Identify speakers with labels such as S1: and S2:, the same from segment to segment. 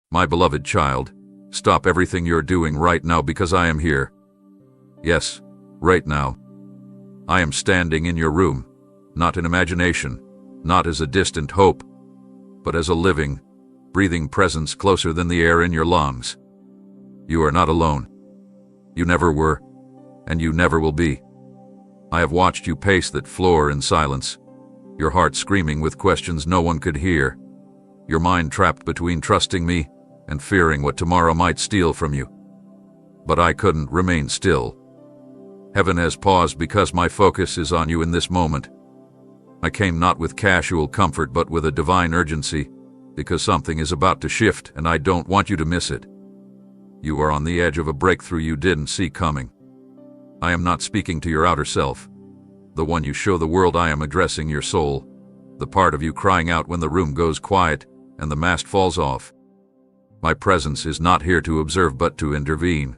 S1: My beloved child, stop everything you're doing right now because I am here. Yes, right now. I am standing in your room, not in imagination, not as a distant hope, but as a living, breathing presence closer than the air in your lungs. You are not alone. You never were, and you never will be. I have watched you pace that floor in silence, your heart screaming with questions no one could hear, your mind trapped between trusting me and fearing what tomorrow might steal from you. But I couldn't remain still. Heaven has paused because my focus is on you in this moment. I came not with casual comfort but with a divine urgency, because something is about to shift and I don't want you to miss it. You are on the edge of a breakthrough you didn't see coming. I am not speaking to your outer self, the one you show the world. I am addressing your soul, the part of you crying out when the room goes quiet and the mask falls off. My presence is not here to observe but to intervene.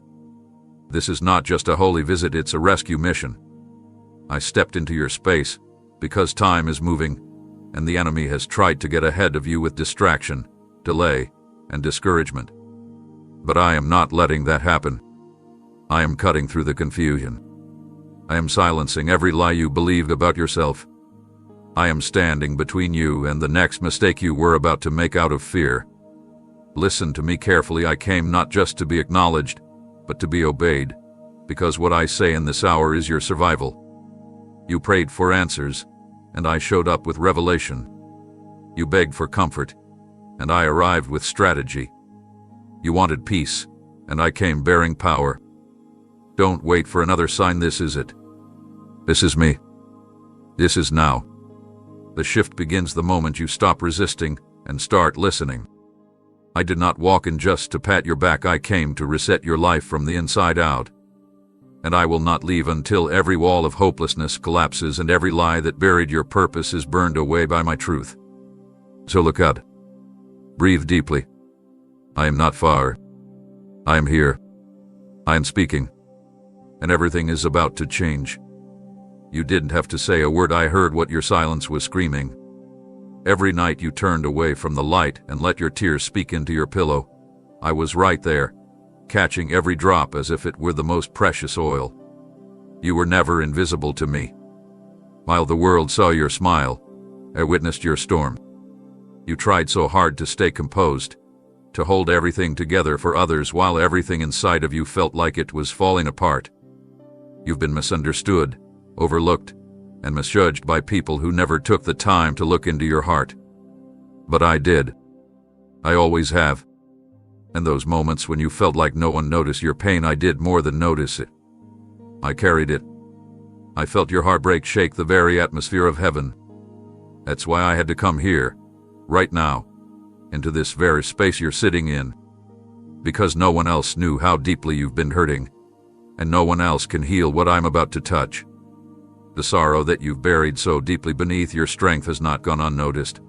S1: This is not just a holy visit, it's a rescue mission. I stepped into your space because time is moving, and the enemy has tried to get ahead of you with distraction, delay, and discouragement. But I am not letting that happen. I am cutting through the confusion. I am silencing every lie you believed about yourself. I am standing between you and the next mistake you were about to make out of fear. Listen to me carefully. I came not just to be acknowledged, but to be obeyed, because what I say in this hour is your survival. You prayed for answers, and I showed up with revelation. You begged for comfort, and I arrived with strategy. You wanted peace, and I came bearing power. Don't wait for another sign. This is it. This is me. This is now. The shift begins the moment you stop resisting and start listening. I did not walk in just to pat your back. I came to reset your life from the inside out. And I will not leave until every wall of hopelessness collapses and every lie that buried your purpose is burned away by my truth. So look out. Breathe deeply. I am not far. I am here. I am speaking. And everything is about to change. You didn't have to say a word. I heard what your silence was screaming. Every night you turned away from the light and let your tears speak into your pillow. I was right there, catching every drop as if it were the most precious oil. You were never invisible to me. While the world saw your smile, I witnessed your storm. You tried so hard to stay composed, to hold everything together for others while everything inside of you felt like it was falling apart. You've been misunderstood, overlooked, and misjudged by people who never took the time to look into your heart. But I did. I always have. And those moments when you felt like no one noticed your pain, I did more than notice it. I carried it. I felt your heartbreak shake the very atmosphere of heaven. That's why I had to come here, right now, into this very space you're sitting in. Because no one else knew how deeply you've been hurting, and no one else can heal what I'm about to touch. The sorrow that you've buried so deeply beneath your strength has not gone unnoticed.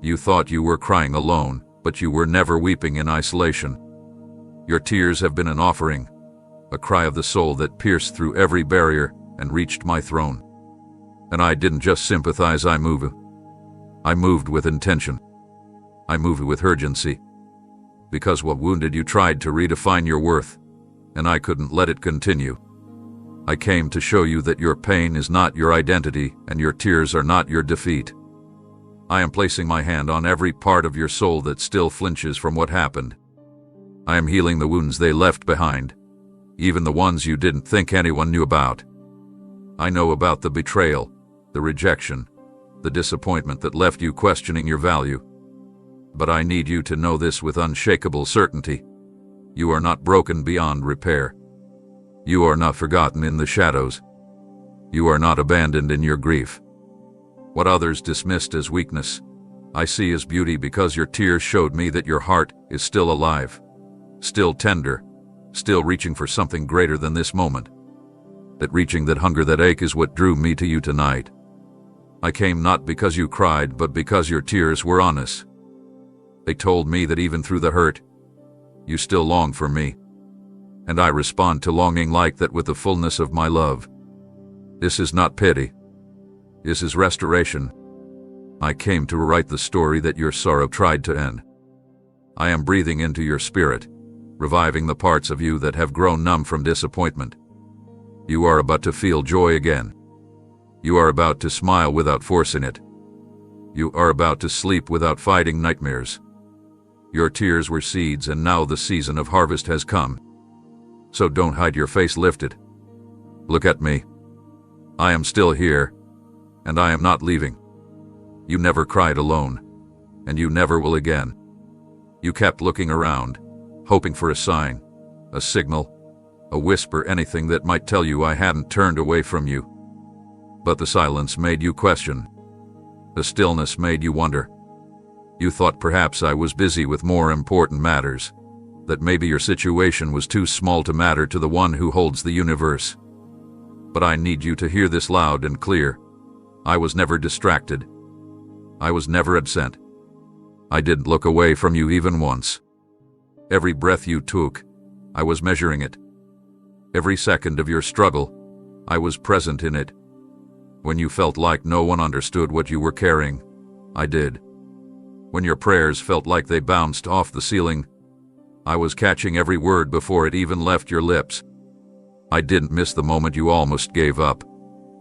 S1: You thought you were crying alone, but you were never weeping in isolation. Your tears have been an offering, a cry of the soul that pierced through every barrier and reached my throne. And I didn't just sympathize, I moved with intention. I moved with urgency. Because what wounded you tried to redefine your worth, and I couldn't let it continue. I came to show you that your pain is not your identity and your tears are not your defeat. I am placing my hand on every part of your soul that still flinches from what happened. I am healing the wounds they left behind, even the ones you didn't think anyone knew about. I know about the betrayal, the rejection, the disappointment that left you questioning your value. But I need you to know this with unshakable certainty. You are not broken beyond repair. You are not forgotten in the shadows. You are not abandoned in your grief. What others dismissed as weakness, I see as beauty, because your tears showed me that your heart is still alive, still tender, still reaching for something greater than this moment. That reaching, that hunger, that ache is what drew me to you tonight. I came not because you cried, but because your tears were honest. They told me that even through the hurt, you still long for me. And I respond to longing like that with the fullness of my love. This is not pity. This is restoration. I came to rewrite the story that your sorrow tried to end. I am breathing into your spirit, reviving the parts of you that have grown numb from disappointment. You are about to feel joy again. You are about to smile without forcing it. You are about to sleep without fighting nightmares. Your tears were seeds, and now the season of harvest has come. So don't hide your face lifted. Look at me. I am still here, and I am not leaving. You never cried alone, and you never will again. You kept looking around, hoping for a sign, a signal, a whisper, anything that might tell you I hadn't turned away from you. But the silence made you question. The stillness made you wonder. You thought perhaps I was busy with more important matters, that maybe your situation was too small to matter to the one who holds the universe. But I need you to hear this loud and clear. I was never distracted. I was never absent. I didn't look away from you even once. Every breath you took, I was measuring it. Every second of your struggle, I was present in it. When you felt like no one understood what you were carrying, I did. When your prayers felt like they bounced off the ceiling, I was catching every word before it even left your lips. I didn't miss the moment you almost gave up,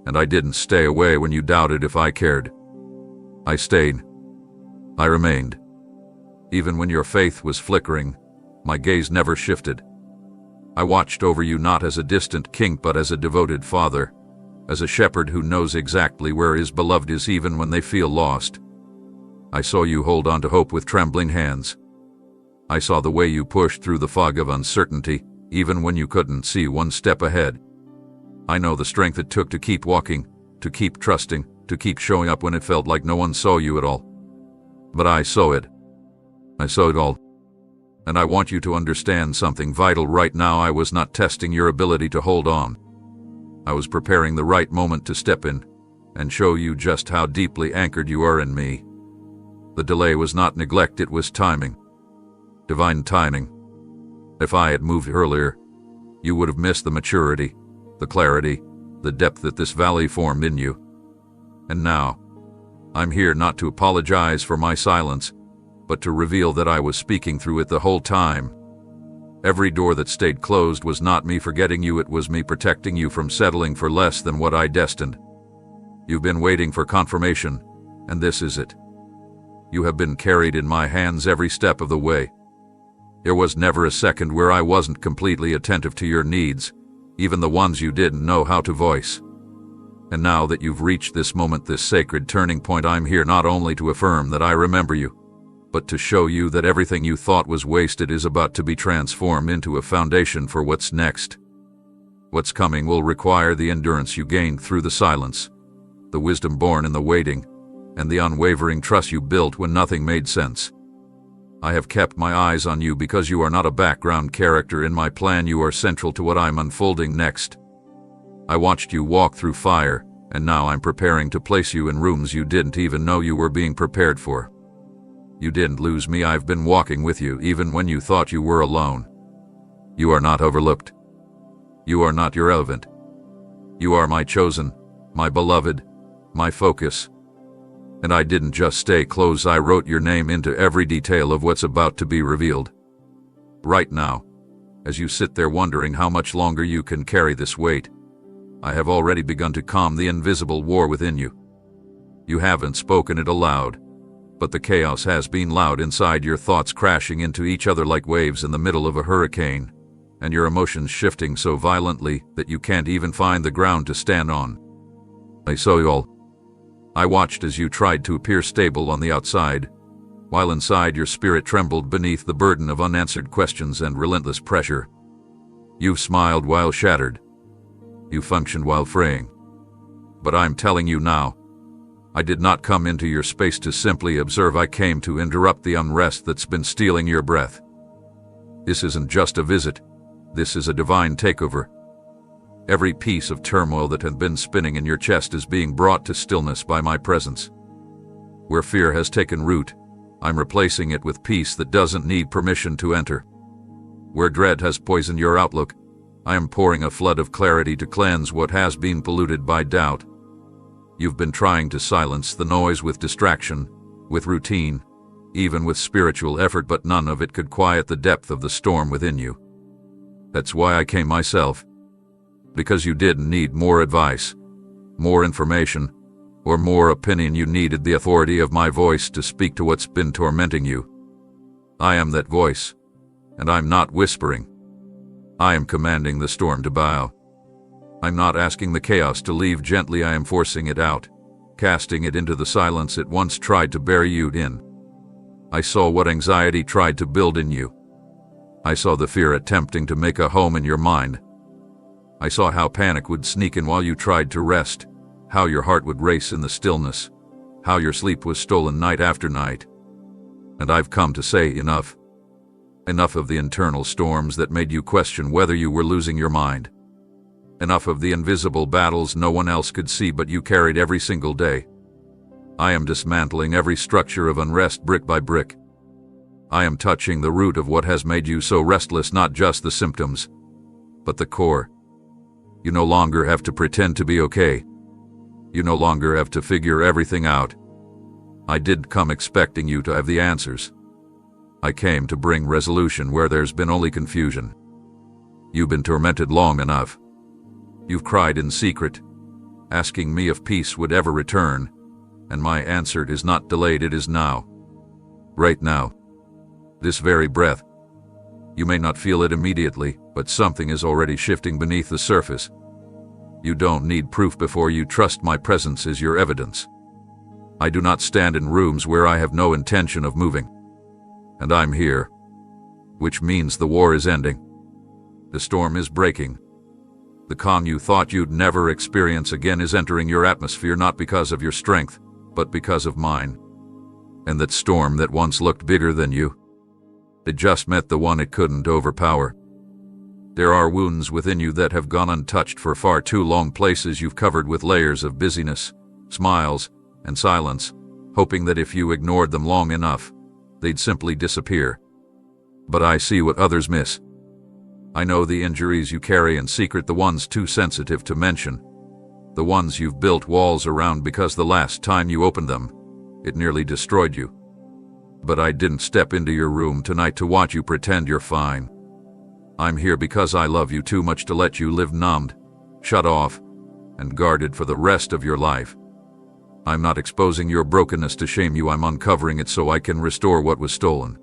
S1: and I didn't stay away when you doubted if I cared. I stayed. I remained. Even when your faith was flickering, my gaze never shifted. I watched over you not as a distant king but as a devoted father, as a shepherd who knows exactly where his beloved is even when they feel lost. I saw you hold on to hope with trembling hands. I saw the way you pushed through the fog of uncertainty, even when you couldn't see one step ahead. I know the strength it took to keep walking, to keep trusting, to keep showing up when it felt like no one saw you at all. But I saw it. I saw it all. And I want you to understand something vital right now. I was not testing your ability to hold on. I was preparing the right moment to step in and show you just how deeply anchored you are in me. The delay was not neglect, it was timing. Divine timing. If I had moved earlier, you would have missed the maturity, the clarity, the depth that this valley formed in you. And now, I'm here not to apologize for my silence, but to reveal that I was speaking through it the whole time. Every door that stayed closed was not me forgetting you, it was me protecting you from settling for less than what I destined. You've been waiting for confirmation, and this is it. You have been carried in my hands every step of the way. There was never a second where I wasn't completely attentive to your needs, even the ones you didn't know how to voice. And now that you've reached this moment, this sacred turning point, I'm here not only to affirm that I remember you, but to show you that everything you thought was wasted is about to be transformed into a foundation for what's next. What's coming will require the endurance you gained through the silence, the wisdom born in the waiting, and the unwavering trust you built when nothing made sense. I have kept my eyes on you because you are not a background character in my plan. You are central to what I'm unfolding next. I watched you walk through fire, and now I'm preparing to place you in rooms you didn't even know you were being prepared for. You didn't lose me. I've been walking with you even when you thought you were alone. You are not overlooked. You are not irrelevant. You are my chosen, my beloved, my focus. And I didn't just stay close, I wrote your name into every detail of what's about to be revealed. Right now, as you sit there wondering how much longer you can carry this weight, I have already begun to calm the invisible war within you. You haven't spoken it aloud, but the chaos has been loud inside, your thoughts crashing into each other like waves in the middle of a hurricane, and your emotions shifting so violently that you can't even find the ground to stand on. I saw you all. I watched as you tried to appear stable on the outside, while inside your spirit trembled beneath the burden of unanswered questions and relentless pressure. You smiled while shattered. You functioned while fraying. But I'm telling you now, I did not come into your space to simply observe. I came to interrupt the unrest that's been stealing your breath. This isn't just a visit. This is a divine takeover. Every piece of turmoil that had been spinning in your chest is being brought to stillness by my presence. Where fear has taken root, I'm replacing it with peace that doesn't need permission to enter. Where dread has poisoned your outlook, I am pouring a flood of clarity to cleanse what has been polluted by doubt. You've been trying to silence the noise with distraction, with routine, even with spiritual effort, but none of it could quiet the depth of the storm within you. That's why I came myself. Because you didn't need more advice, more information, or more opinion. You needed the authority of my voice to speak to what's been tormenting you. I am that voice, and I'm not whispering. I am commanding the storm to bow. I'm not asking the chaos to leave gently. I am forcing it out, casting it into the silence it once tried to bury you in. I saw what anxiety tried to build in you. I saw the fear attempting to make a home in your mind. I saw how panic would sneak in while you tried to rest, how your heart would race in the stillness, how your sleep was stolen night after night. And I've come to say enough. Enough of the internal storms that made you question whether you were losing your mind. Enough of the invisible battles no one else could see but you carried every single day. I am dismantling every structure of unrest brick by brick. I am touching the root of what has made you so restless, not just the symptoms, but the core. You no longer have to pretend to be okay. You no longer have to figure everything out. I did come expecting you to have the answers. I came to bring resolution where there's been only confusion. You've been tormented long enough. You've cried in secret, asking me if peace would ever return, and my answer is not delayed, it is now. Right now. This very breath. You may not feel it immediately, but something is already shifting beneath the surface. You don't need proof before you trust my presence is your evidence. I do not stand in rooms where I have no intention of moving. And I'm here. Which means the war is ending. The storm is breaking. The calm you thought you'd never experience again is entering your atmosphere, not because of your strength, but because of mine. And that storm that once looked bigger than you, it just met the one it couldn't overpower. There are wounds within you that have gone untouched for far too long, places you've covered with layers of busyness, smiles, and silence, hoping that if you ignored them long enough, they'd simply disappear. But I see what others miss. I know the injuries you carry in secret, the ones too sensitive to mention, the ones you've built walls around because the last time you opened them, it nearly destroyed you. But I didn't step into your room tonight to watch you pretend you're fine. I'm here because I love you too much to let you live numbed, shut off, and guarded for the rest of your life. I'm not exposing your brokenness to shame you, I'm uncovering it so I can restore what was stolen.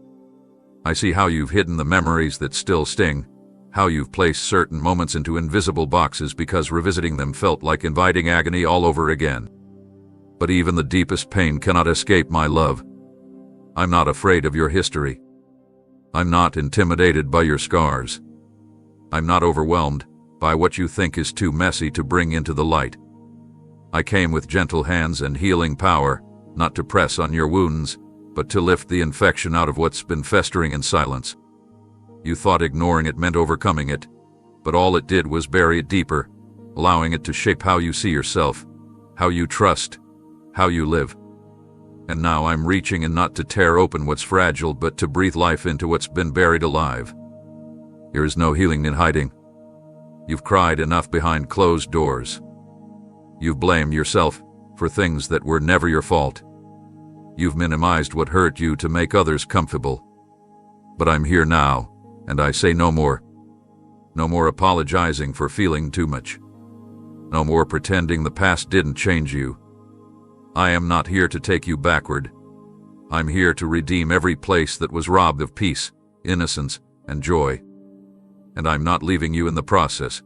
S1: I see how you've hidden the memories that still sting, how you've placed certain moments into invisible boxes because revisiting them felt like inviting agony all over again. But even the deepest pain cannot escape my love. I'm not afraid of your history. I'm not intimidated by your scars. I'm not overwhelmed by what you think is too messy to bring into the light. I came with gentle hands and healing power, not to press on your wounds, but to lift the infection out of what's been festering in silence. You thought ignoring it meant overcoming it, but all it did was bury it deeper, allowing it to shape how you see yourself, how you trust, how you live. And now I'm reaching in not to tear open what's fragile, but to breathe life into what's been buried alive. There is no healing in hiding. You've cried enough behind closed doors. You've blamed yourself for things that were never your fault. You've minimized what hurt you to make others comfortable. But I'm here now, and I say no more. No more apologizing for feeling too much. No more pretending the past didn't change you. I am not here to take you backward. I'm here to redeem every place that was robbed of peace, innocence, and joy. And I'm not leaving you in the process.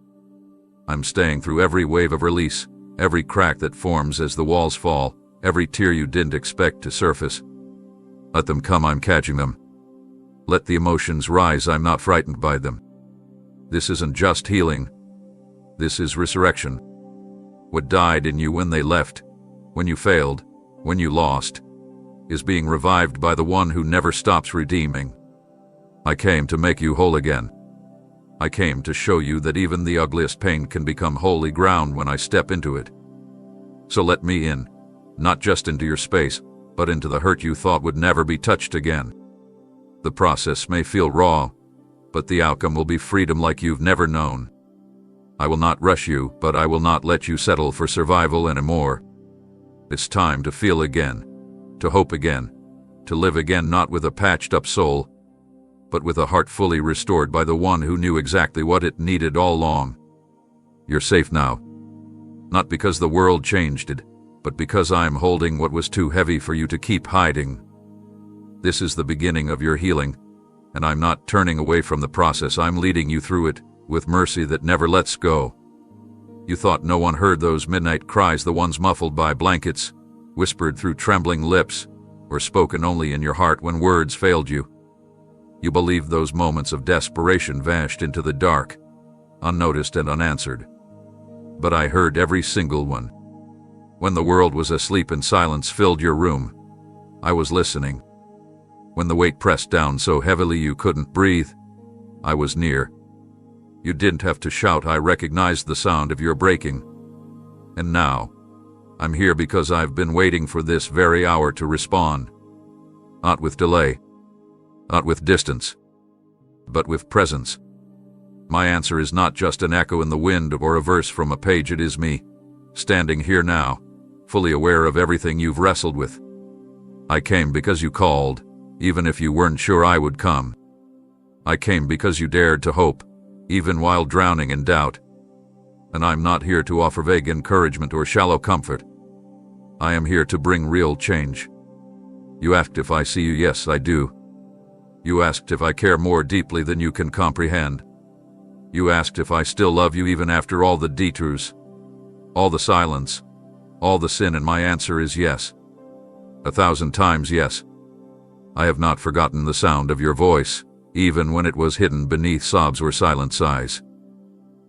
S1: I'm staying through every wave of release, every crack that forms as the walls fall, every tear you didn't expect to surface. Let them come, I'm catching them. Let the emotions rise, I'm not frightened by them. This isn't just healing. This is resurrection. What died in you when they left, when you failed, when you lost, is being revived by the one who never stops redeeming. I came to make you whole again. I came to show you that even the ugliest pain can become holy ground when I step into it. So let me in, not just into your space, but into the hurt you thought would never be touched again. The process may feel raw, but the outcome will be freedom like you've never known. I will not rush you, but I will not let you settle for survival anymore. It's time to feel again, to hope again, to live again not with a patched-up soul, but with a heart fully restored by the one who knew exactly what it needed all along. You're safe now. Not because the world changed it, but because I'm holding what was too heavy for you to keep hiding. This is the beginning of your healing, and I'm not turning away from the process. I'm leading you through it, with mercy that never lets go. You thought no one heard those midnight cries, the ones muffled by blankets, whispered through trembling lips, or spoken only in your heart when words failed you. You believed those moments of desperation vanished into the dark, unnoticed and unanswered. But I heard every single one. When the world was asleep and silence filled your room, I was listening. When the weight pressed down so heavily you couldn't breathe, I was near. You didn't have to shout, I recognized the sound of your breaking. And now, I'm here because I've been waiting for this very hour to respond. Not with delay, not with distance, but with presence. My answer is not just an echo in the wind or a verse from a page. It is me, standing here now, fully aware of everything you've wrestled with. I came because you called, even if you weren't sure I would come. I came because you dared to hope, even while drowning in doubt. And I'm not here to offer vague encouragement or shallow comfort. I am here to bring real change. You asked if I see you. Yes, I do. You asked if I care more deeply than you can comprehend. You asked if I still love you even after all the detours, all the silence, all the sin, and my answer is yes. 1,000 times yes. I have not forgotten the sound of your voice, even when it was hidden beneath sobs or silent sighs.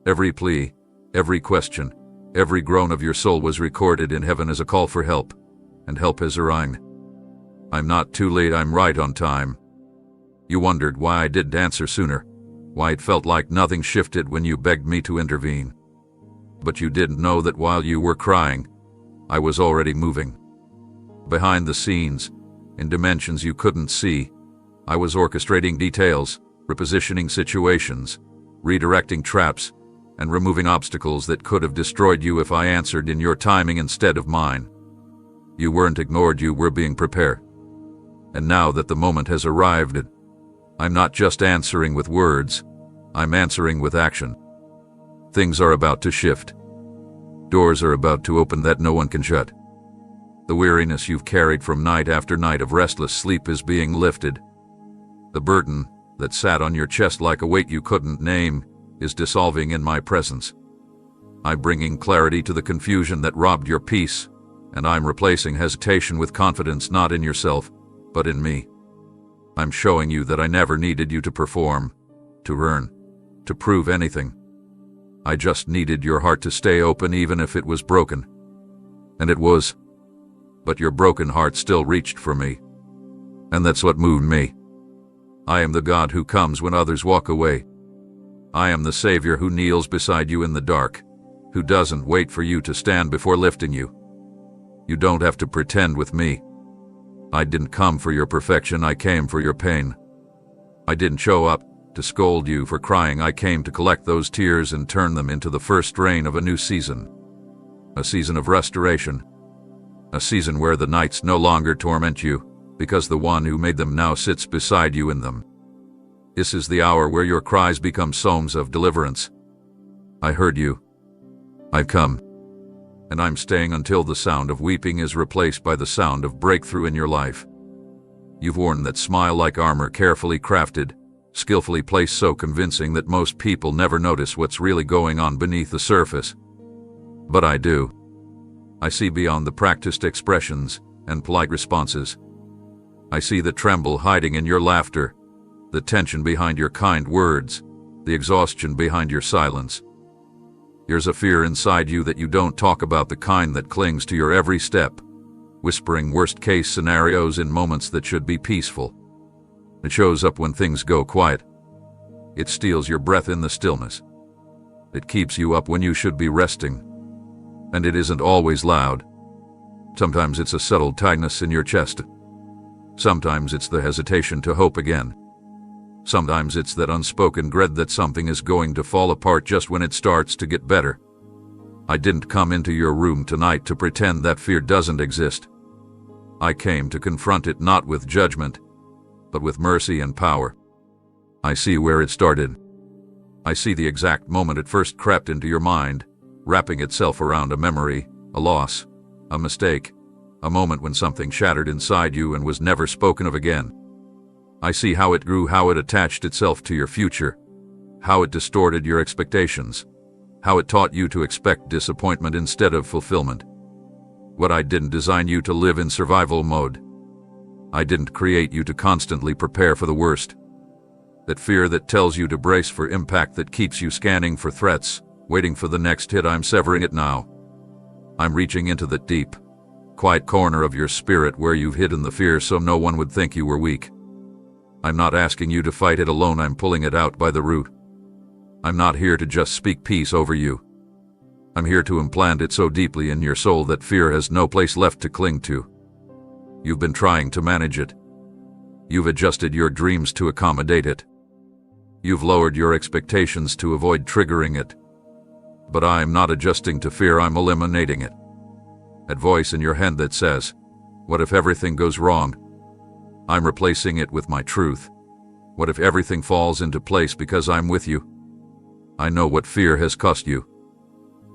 S1: Every plea, every question, every groan of your soul was recorded in heaven as a call for help, and help has arrived. I'm not too late, I'm right on time. You wondered why I didn't answer sooner, why it felt like nothing shifted when you begged me to intervene. But you didn't know that while you were crying, I was already moving. Behind the scenes, in dimensions you couldn't see, I was orchestrating details, repositioning situations, redirecting traps, and removing obstacles that could have destroyed you if I answered in your timing instead of mine. You weren't ignored, you were being prepared. And now that the moment has arrived, I'm not just answering with words, I'm answering with action. Things are about to shift. Doors are about to open that no one can shut. The weariness you've carried from night after night of restless sleep is being lifted. The burden that sat on your chest like a weight you couldn't name is dissolving in my presence. I'm bringing clarity to the confusion that robbed your peace, and I'm replacing hesitation with confidence, not in yourself, but in me. I'm showing you that I never needed you to perform, to earn, to prove anything. I just needed your heart to stay open even if it was broken. And it was. But your broken heart still reached for me. And that's what moved me. I am the God who comes when others walk away. I am the Savior who kneels beside you in the dark, who doesn't wait for you to stand before lifting you. You don't have to pretend with me. I didn't come for your perfection, I came for your pain. I didn't show up to scold you for crying, I came to collect those tears and turn them into the first rain of a new season. A season of restoration. A season where the nights no longer torment you, because the one who made them now sits beside you in them. This is the hour where your cries become psalms of deliverance. I heard you. I've come. And I'm staying until the sound of weeping is replaced by the sound of breakthrough in your life. You've worn that smile like armor, carefully crafted, skillfully placed, so convincing that most people never notice what's really going on beneath the surface. But I do. I see beyond the practiced expressions and polite responses. I see the tremble hiding in your laughter, the tension behind your kind words, the exhaustion behind your silence. There's a fear inside you that you don't talk about, the kind that clings to your every step, whispering worst-case scenarios in moments that should be peaceful. It shows up when things go quiet. It steals your breath in the stillness. It keeps you up when you should be resting. And it isn't always loud. Sometimes it's a subtle tightness in your chest. Sometimes it's the hesitation to hope again. Sometimes it's that unspoken dread that something is going to fall apart just when it starts to get better. I didn't come into your room tonight to pretend that fear doesn't exist. I came to confront it not with judgment, but with mercy and power. I see where it started. I see the exact moment it first crept into your mind, wrapping itself around a memory, a loss, a mistake, a moment when something shattered inside you and was never spoken of again. I see how it grew, how it attached itself to your future, how it distorted your expectations, how it taught you to expect disappointment instead of fulfillment. But I didn't design you to live in survival mode. I didn't create you to constantly prepare for the worst. That fear that tells you to brace for impact, that keeps you scanning for threats, waiting for the next hit, I'm severing it now. I'm reaching into that deep, quiet corner of your spirit where you've hidden the fear so no one would think you were weak. I'm not asking you to fight it alone, I'm pulling it out by the root. I'm not here to just speak peace over you. I'm here to implant it so deeply in your soul that fear has no place left to cling to. You've been trying to manage it. You've adjusted your dreams to accommodate it. You've lowered your expectations to avoid triggering it. But I'm not adjusting to fear, I'm eliminating it. That voice in your head that says, "What if everything goes wrong?" I'm replacing it with my truth. What if everything falls into place because I'm with you? I know what fear has cost you.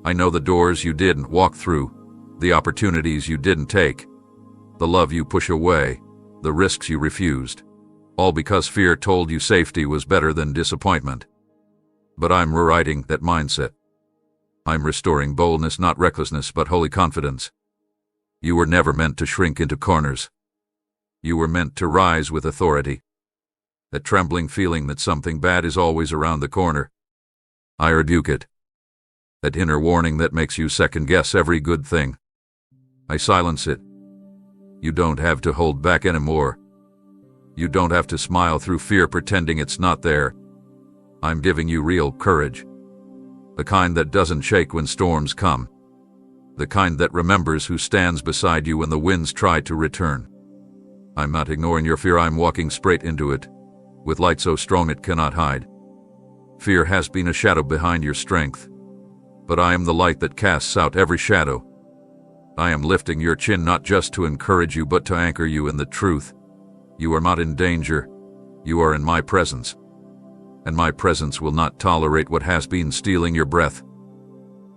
S1: I know the doors you didn't walk through, the opportunities you didn't take, the love you push away, the risks you refused, all because fear told you safety was better than disappointment. But I'm rewriting that mindset. I'm restoring boldness, not recklessness, but holy confidence. You were never meant to shrink into corners. You were meant to rise with authority. That trembling feeling that something bad is always around the corner, I rebuke it. That inner warning that makes you second-guess every good thing, I silence it. You don't have to hold back anymore. You don't have to smile through fear pretending it's not there. I'm giving you real courage. The kind that doesn't shake when storms come. The kind that remembers who stands beside you when the winds try to return. I'm not ignoring your fear, I'm walking straight into it, with light so strong it cannot hide. Fear has been a shadow behind your strength, but I am the light that casts out every shadow. I am lifting your chin not just to encourage you but to anchor you in the truth. You are not in danger, you are in my presence. And my presence will not tolerate what has been stealing your breath.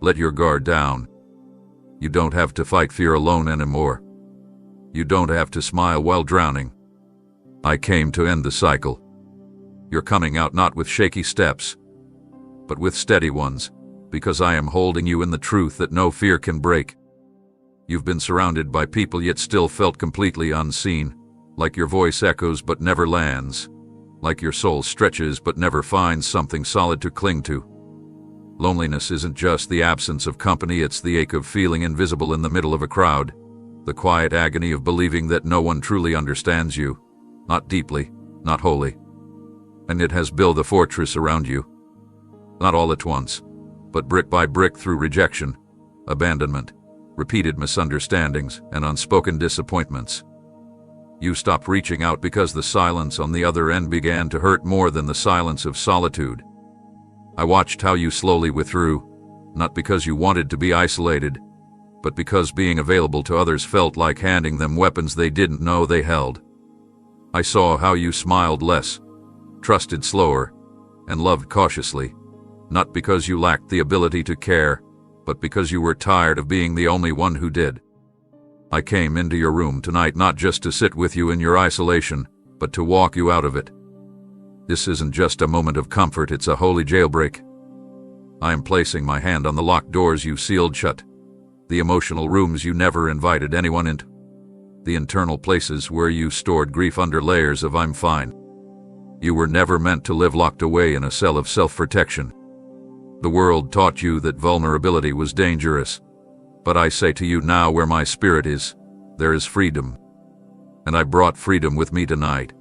S1: Let your guard down. You don't have to fight fear alone anymore. You don't have to smile while drowning. I came to end the cycle. You're coming out not with shaky steps, but with steady ones, because I am holding you in the truth that no fear can break. You've been surrounded by people yet still felt completely unseen, like your voice echoes but never lands, like your soul stretches but never finds something solid to cling to. Loneliness isn't just the absence of company, it's the ache of feeling invisible in the middle of a crowd, the quiet agony of believing that no one truly understands you, not deeply, not wholly. And it has built a fortress around you. Not all at once, but brick by brick through rejection, abandonment, repeated misunderstandings, and unspoken disappointments. You stopped reaching out because the silence on the other end began to hurt more than the silence of solitude. I watched how you slowly withdrew, not because you wanted to be isolated, but because being available to others felt like handing them weapons they didn't know they held. I saw how you smiled less, trusted slower, and loved cautiously, not because you lacked the ability to care, but because you were tired of being the only one who did. I came into your room tonight not just to sit with you in your isolation, but to walk you out of it. This isn't just a moment of comfort, it's a holy jailbreak. I am placing my hand on the locked doors you sealed shut, the emotional rooms you never invited anyone into, the internal places where you stored grief under layers of "I'm fine." You were never meant to live locked away in a cell of self-protection. The world taught you that vulnerability was dangerous. But I say to you now, where my spirit is, there is freedom. And I brought freedom with me tonight.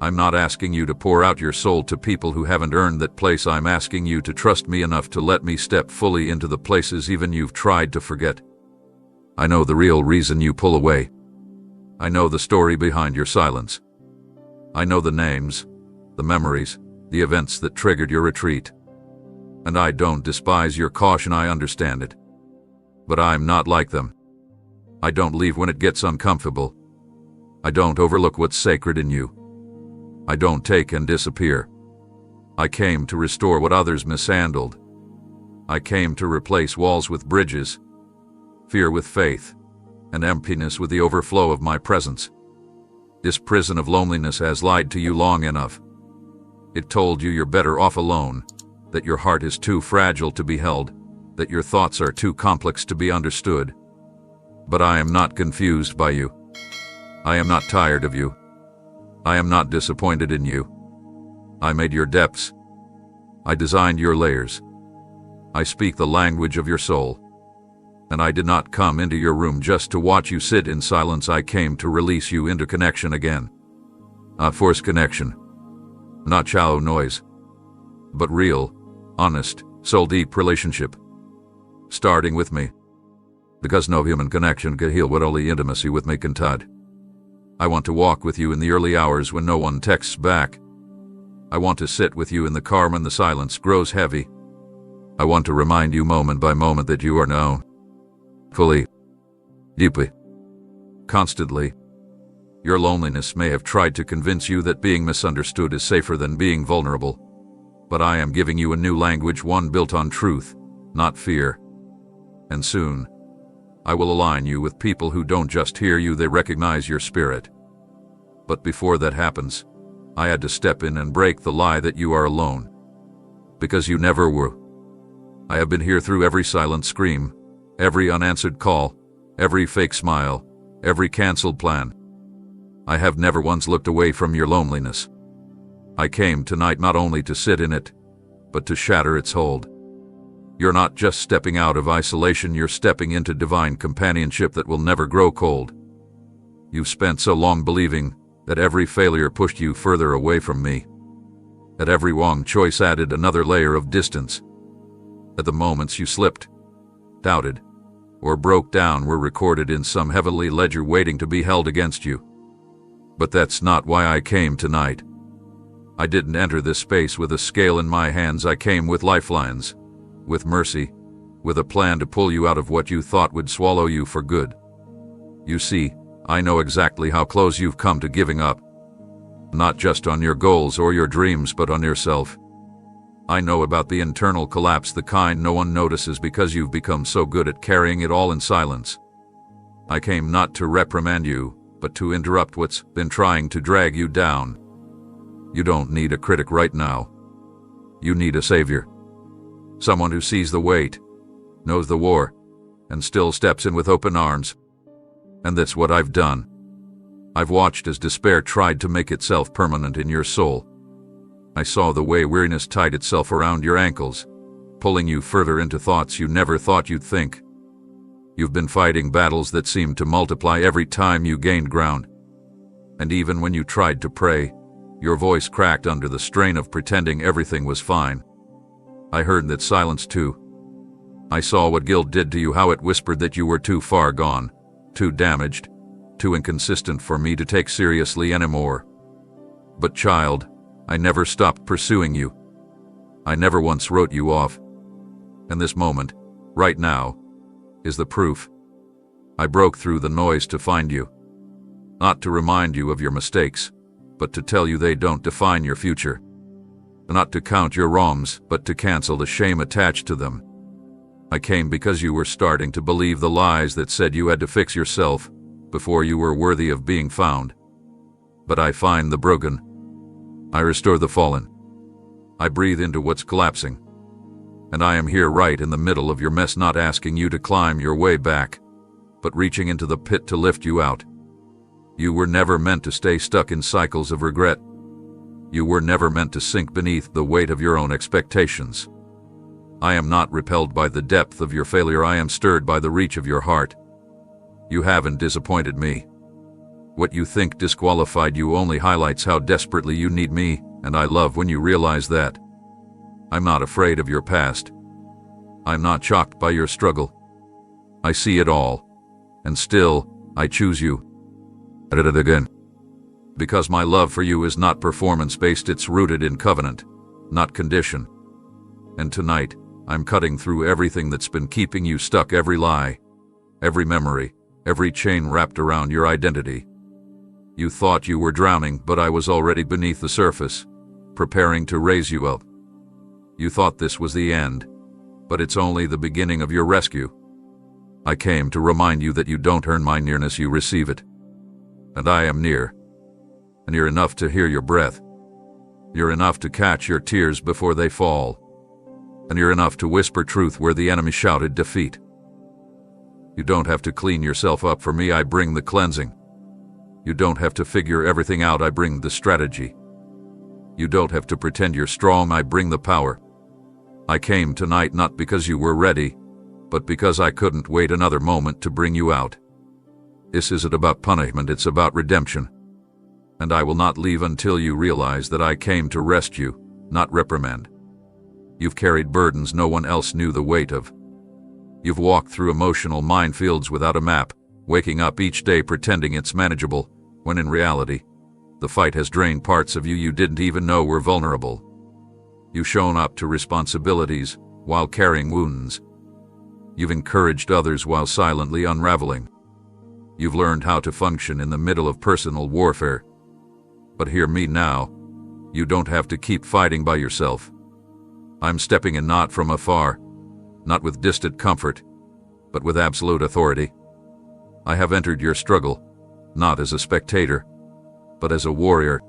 S1: I'm not asking you to pour out your soul to people who haven't earned that place. I'm asking you to trust me enough to let me step fully into the places even you've tried to forget. I know the real reason you pull away. I know the story behind your silence. I know the names, the memories, the events that triggered your retreat. And I don't despise your caution, I understand it. But I'm not like them. I don't leave when it gets uncomfortable. I don't overlook what's sacred in you. I don't take and disappear. I came to restore what others mishandled. I came to replace walls with bridges, fear with faith, and emptiness with the overflow of my presence. This prison of loneliness has lied to you long enough. It told you you're better off alone, that your heart is too fragile to be held, that your thoughts are too complex to be understood. But I am not confused by you. I am not tired of you. I am not disappointed in you. I made your depths. I designed your layers. I speak the language of your soul. And I did not come into your room just to watch you sit in silence. I came to release you into connection again. Not forced connection. Not shallow noise. But real, honest, soul-deep relationship. Starting with me. Because no human connection can heal what only intimacy with me can touch. I want to walk with you in the early hours when no one texts back. I want to sit with you in the car when the silence grows heavy. I want to remind you moment by moment that you are known. Fully. Deeply. Constantly. Your loneliness may have tried to convince you that being misunderstood is safer than being vulnerable. But I am giving you a new language, one built on truth, not fear. And soon, I will align you with people who don't just hear you, they recognize your spirit. But before that happens, I had to step in and break the lie that you are alone. Because you never were. I have been here through every silent scream, every unanswered call, every fake smile, every canceled plan. I have never once looked away from your loneliness. I came tonight not only to sit in it, but to shatter its hold. You're not just stepping out of isolation, you're stepping into divine companionship that will never grow cold. You've spent so long believing that every failure pushed you further away from me, that every wrong choice added another layer of distance, that the moments you slipped, doubted, or broke down were recorded in some heavenly ledger waiting to be held against you. But that's not why I came tonight. I didn't enter this space with a scale in my hands. I came with lifelines, with mercy, with a plan to pull you out of what you thought would swallow you for good. You see, I know exactly how close you've come to giving up. Not just on your goals or your dreams, but on yourself. I know about the internal collapse, the kind no one notices because you've become so good at carrying it all in silence. I came not to reprimand you, but to interrupt what's been trying to drag you down. You don't need a critic right now. You need a savior. Someone who sees the weight, knows the war, and still steps in with open arms. And that's what I've done. I've watched as despair tried to make itself permanent in your soul. I saw the way weariness tied itself around your ankles, pulling you further into thoughts you never thought you'd think. You've been fighting battles that seemed to multiply every time you gained ground. And even when you tried to pray, your voice cracked under the strain of pretending everything was fine. I heard that silence too. I saw what guilt did to you, how it whispered that you were too far gone, too damaged, too inconsistent for me to take seriously anymore. But child, I never stopped pursuing you. I never once wrote you off. And this moment, right now, is the proof. I broke through the noise to find you. Not to remind you of your mistakes, but to tell you they don't define your future. Not to count your wrongs, but to cancel the shame attached to them. I came because you were starting to believe the lies that said you had to fix yourself before you were worthy of being found. But I find the broken. I restore the fallen. I breathe into what's collapsing. And I am here right in the middle of your mess, not asking you to climb your way back, but reaching into the pit to lift you out. You were never meant to stay stuck in cycles of regret. You were never meant to sink beneath the weight of your own expectations. I am not repelled by the depth of your failure, I am stirred by the reach of your heart. You haven't disappointed me. What you think disqualified you only highlights how desperately you need me, and I love when you realize that. I'm not afraid of your past. I'm not shocked by your struggle. I see it all, and still, I choose you. I did it again. Because my love for you is not performance-based, it's rooted in covenant, not condition. And tonight, I'm cutting through everything that's been keeping you stuck, every lie, every memory, every chain wrapped around your identity. You thought you were drowning, but I was already beneath the surface, preparing to raise you up. You thought this was the end, but it's only the beginning of your rescue. I came to remind you that you don't earn my nearness, you receive it. And I am near. Near enough to hear your breath. Near enough to catch your tears before they fall. And near enough to whisper truth where the enemy shouted defeat. You don't have to clean yourself up for me, I bring the cleansing. You don't have to figure everything out, I bring the strategy. You don't have to pretend you're strong, I bring the power. I came tonight not because you were ready, but because I couldn't wait another moment to bring you out. This isn't about punishment, it's about redemption. And I will not leave until you realize that I came to rescue, not reprimand. You've carried burdens no one else knew the weight of. You've walked through emotional minefields without a map, waking up each day pretending it's manageable, when in reality, the fight has drained parts of you you didn't even know were vulnerable. You've shown up to responsibilities while carrying wounds. You've encouraged others while silently unraveling. You've learned how to function in the middle of personal warfare. But hear me now, you don't have to keep fighting by yourself. I'm stepping in not from afar, not with distant comfort, but with absolute authority. I have entered your struggle, not as a spectator, but as a warrior.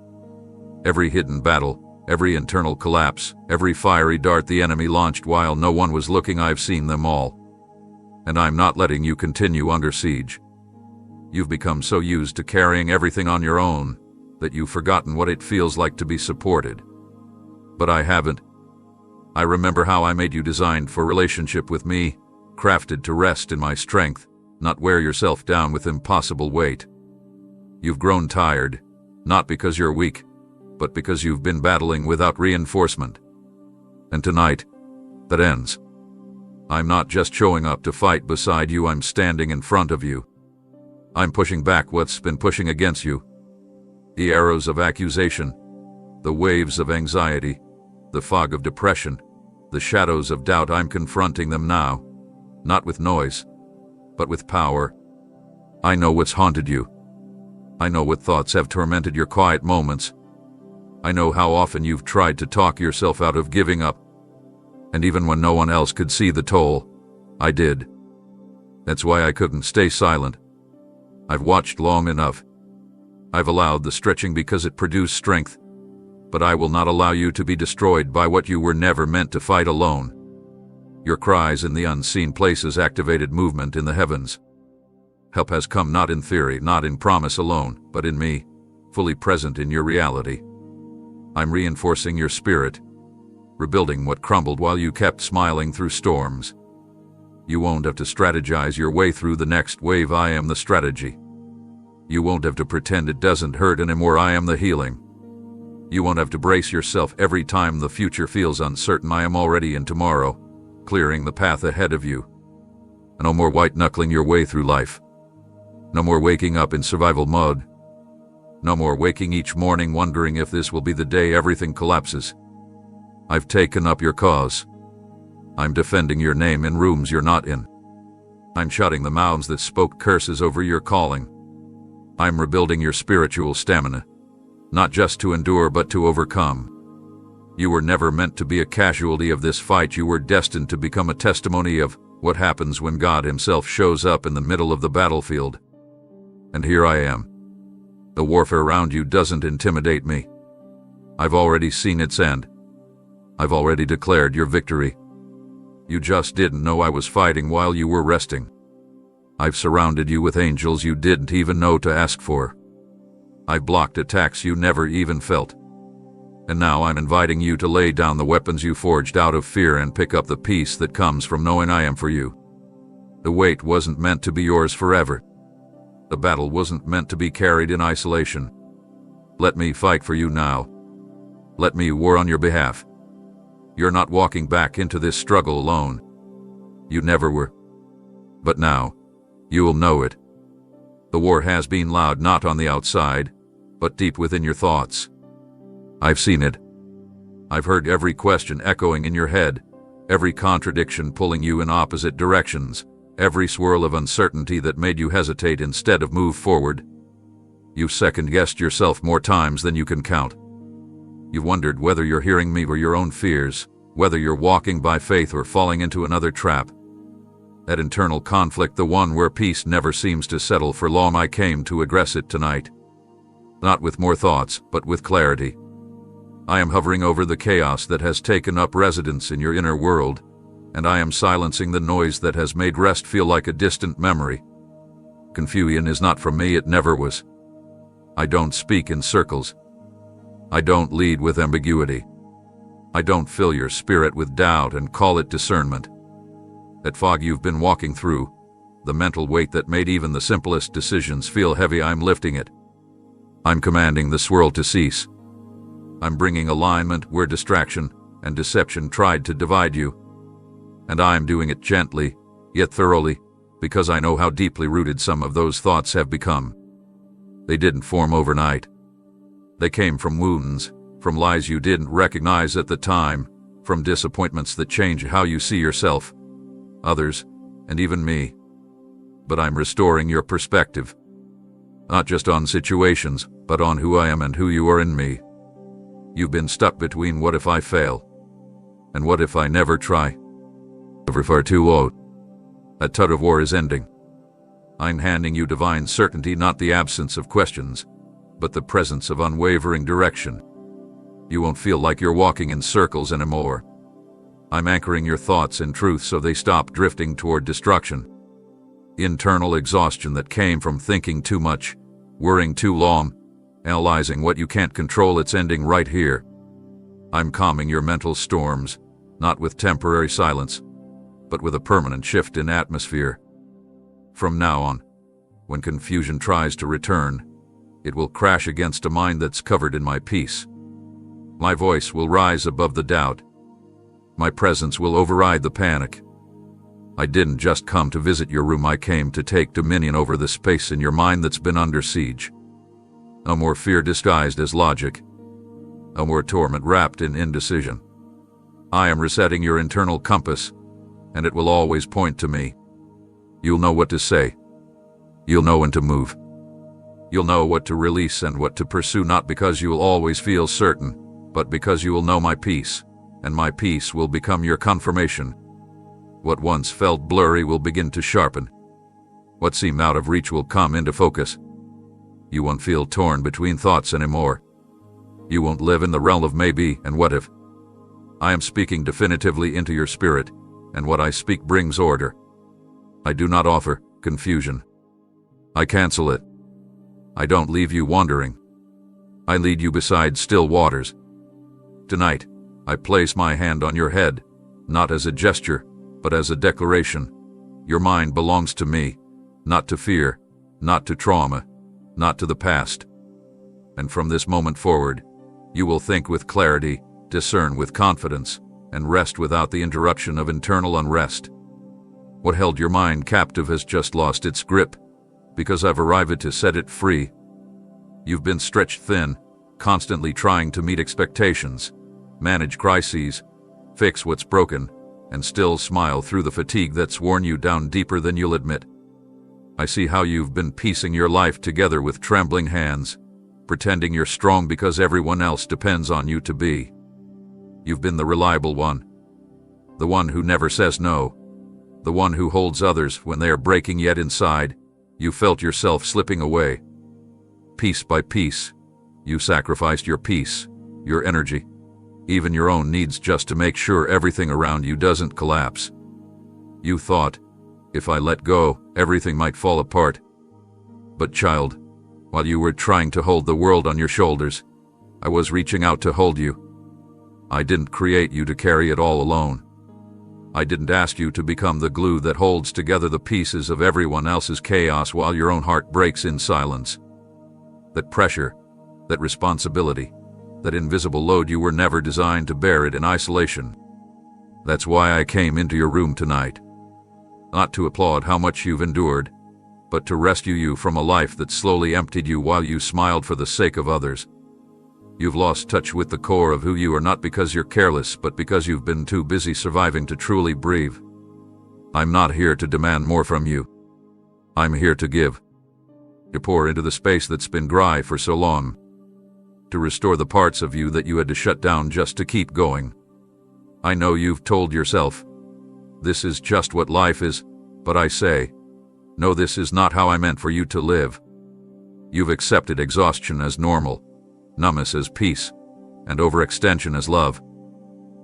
S1: Every hidden battle, every internal collapse, every fiery dart the enemy launched while no one was looking, I've seen them all. And I'm not letting you continue under siege. You've become so used to carrying everything on your own that you've forgotten what it feels like to be supported. But I haven't. I remember how I made you designed for relationship with me, crafted to rest in my strength, not wear yourself down with impossible weight. You've grown tired, not because you're weak, but because you've been battling without reinforcement. And tonight, that ends. I'm not just showing up to fight beside you, I'm standing in front of you. I'm pushing back what's been pushing against you. The arrows of accusation, the waves of anxiety, the fog of depression, the shadows of doubt, I'm confronting them now, not with noise, but with power. I know what's haunted you. I know what thoughts have tormented your quiet moments. I know how often you've tried to talk yourself out of giving up. And even when no one else could see the toll, I did. That's why I couldn't stay silent. I've watched long enough. I've allowed the stretching because it produced strength. But I will not allow you to be destroyed by what you were never meant to fight alone. Your cries in the unseen places activated movement in the heavens. Help has come not in theory, not in promise alone, but in me, fully present in your reality. I'm reinforcing your spirit, rebuilding what crumbled while you kept smiling through storms. You won't have to strategize your way through the next wave, I am the strategy. You won't have to pretend it doesn't hurt anymore, I am the healing. You won't have to brace yourself every time the future feels uncertain, I am already in tomorrow, clearing the path ahead of you. No more white-knuckling your way through life. No more waking up in survival mode. No more waking each morning wondering if this will be the day everything collapses. I've taken up your cause. I'm defending your name in rooms you're not in. I'm shutting the mouths that spoke curses over your calling. I'm rebuilding your spiritual stamina, not just to endure but to overcome. You were never meant to be a casualty of this fight, you were destined to become a testimony of what happens when God Himself shows up in the middle of the battlefield. And here I am. The warfare around you doesn't intimidate me. I've already seen its end. I've already declared your victory. You just didn't know I was fighting while you were resting. I've surrounded you with angels you didn't even know to ask for. I've blocked attacks you never even felt. And now I'm inviting you to lay down the weapons you forged out of fear and pick up the peace that comes from knowing I am for you. The weight wasn't meant to be yours forever. The battle wasn't meant to be carried in isolation. Let me fight for you now. Let me war on your behalf. You're not walking back into this struggle alone. You never were. But now, you will know it. The war has been loud not on the outside, but deep within your thoughts. I've seen it. I've heard every question echoing in your head, every contradiction pulling you in opposite directions, every swirl of uncertainty that made you hesitate instead of move forward. You've second-guessed yourself more times than you can count. You've wondered whether you're hearing me or your own fears, whether you're walking by faith or falling into another trap. That internal conflict, the one where peace never seems to settle for long, I came to address it tonight. Not with more thoughts, but with clarity. I am hovering over the chaos that has taken up residence in your inner world, and I am silencing the noise that has made rest feel like a distant memory. Confusion is not from me, it never was. I don't speak in circles. I don't lead with ambiguity. I don't fill your spirit with doubt and call it discernment. That fog you've been walking through, the mental weight that made even the simplest decisions feel heavy, I'm lifting it. I'm commanding the swirl to cease. I'm bringing alignment where distraction and deception tried to divide you. And I'm doing it gently, yet thoroughly, because I know how deeply rooted some of those thoughts have become. They didn't form overnight. They came from wounds, from lies you didn't recognize at the time, from disappointments that change how you see yourself, others, and even me. But I'm restoring your perspective. Not just on situations, but on who I am and who you are in me. You've been stuck between what if I fail, and what if I never try. Never far too low. That tug of war is ending. I'm handing you divine certainty, not the absence of questions, but the presence of unwavering direction. You won't feel like you're walking in circles anymore. I'm anchoring your thoughts in truth so they stop drifting toward destruction. Internal exhaustion that came from thinking too much, worrying too long, analyzing what you can't control, it's ending right here. I'm calming your mental storms, not with temporary silence, but with a permanent shift in atmosphere. From now on, when confusion tries to return, it will crash against a mind that's covered in my peace. My voice will rise above the doubt. My presence will override the panic. I didn't just come to visit your room, I came to take dominion over the space in your mind that's been under siege. No more fear disguised as logic. No more torment wrapped in indecision. I am resetting your internal compass, and it will always point to me. You'll know what to say. You'll know when to move. You'll know what to release and what to pursue, not because you will always feel certain, but because you will know my peace, and my peace will become your confirmation. What once felt blurry will begin to sharpen. What seemed out of reach will come into focus. You won't feel torn between thoughts anymore. You won't live in the realm of maybe and what if. I am speaking definitively into your spirit, and what I speak brings order. I do not offer confusion. I cancel it. I don't leave you wandering. I lead you beside still waters. Tonight, I place my hand on your head, not as a gesture, but as a declaration. Your mind belongs to me, not to fear, not to trauma, not to the past. And from this moment forward, you will think with clarity, discern with confidence, and rest without the interruption of internal unrest. What held your mind captive has just lost its grip, because I've arrived to set it free. You've been stretched thin, constantly trying to meet expectations, manage crises, fix what's broken, and still smile through the fatigue that's worn you down deeper than you'll admit. I see how you've been piecing your life together with trembling hands, pretending you're strong because everyone else depends on you to be. You've been the reliable one, the one who never says no, the one who holds others when they are breaking, yet inside, you felt yourself slipping away. Piece by piece, you sacrificed your peace, your energy, even your own needs just to make sure everything around you doesn't collapse. You thought, if I let go, everything might fall apart. But child, while you were trying to hold the world on your shoulders, I was reaching out to hold you. I didn't create you to carry it all alone. I didn't ask you to become the glue that holds together the pieces of everyone else's chaos while your own heart breaks in silence. That pressure, that responsibility, that invisible load, you were never designed to bear it in isolation. That's why I came into your room tonight. Not to applaud how much you've endured, but to rescue you from a life that slowly emptied you while you smiled for the sake of others. You've lost touch with the core of who you are, not because you're careless, but because you've been too busy surviving to truly breathe. I'm not here to demand more from you. I'm here to give. To pour into the space that's been dry for so long. To restore the parts of you that you had to shut down just to keep going. I know you've told yourself, this is just what life is, but I say, no, this is not how I meant for you to live. You've accepted exhaustion as normal, numbness as peace, and overextension as love.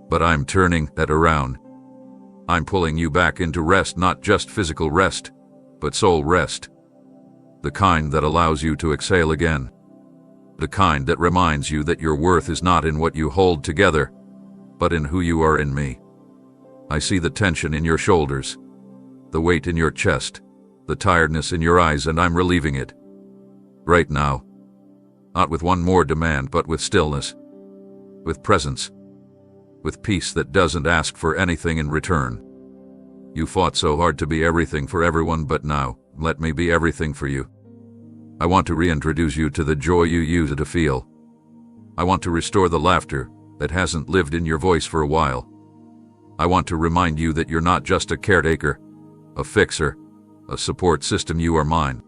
S1: But I'm turning that around. I'm pulling you back into rest, not just physical rest, but soul rest. The kind that allows you to exhale again. The kind that reminds you that your worth is not in what you hold together, but in who you are in me. I see the tension in your shoulders, the weight in your chest, the tiredness in your eyes, and I'm relieving it. Right now. Not with one more demand, but with stillness, with presence, with peace that doesn't ask for anything in return. You fought so hard to be everything for everyone, but now, let me be everything for you. I want to reintroduce you to the joy you used to feel. I want to restore the laughter that hasn't lived in your voice for a while. I want to remind you that you're not just a caretaker, a fixer, a support system. You are mine.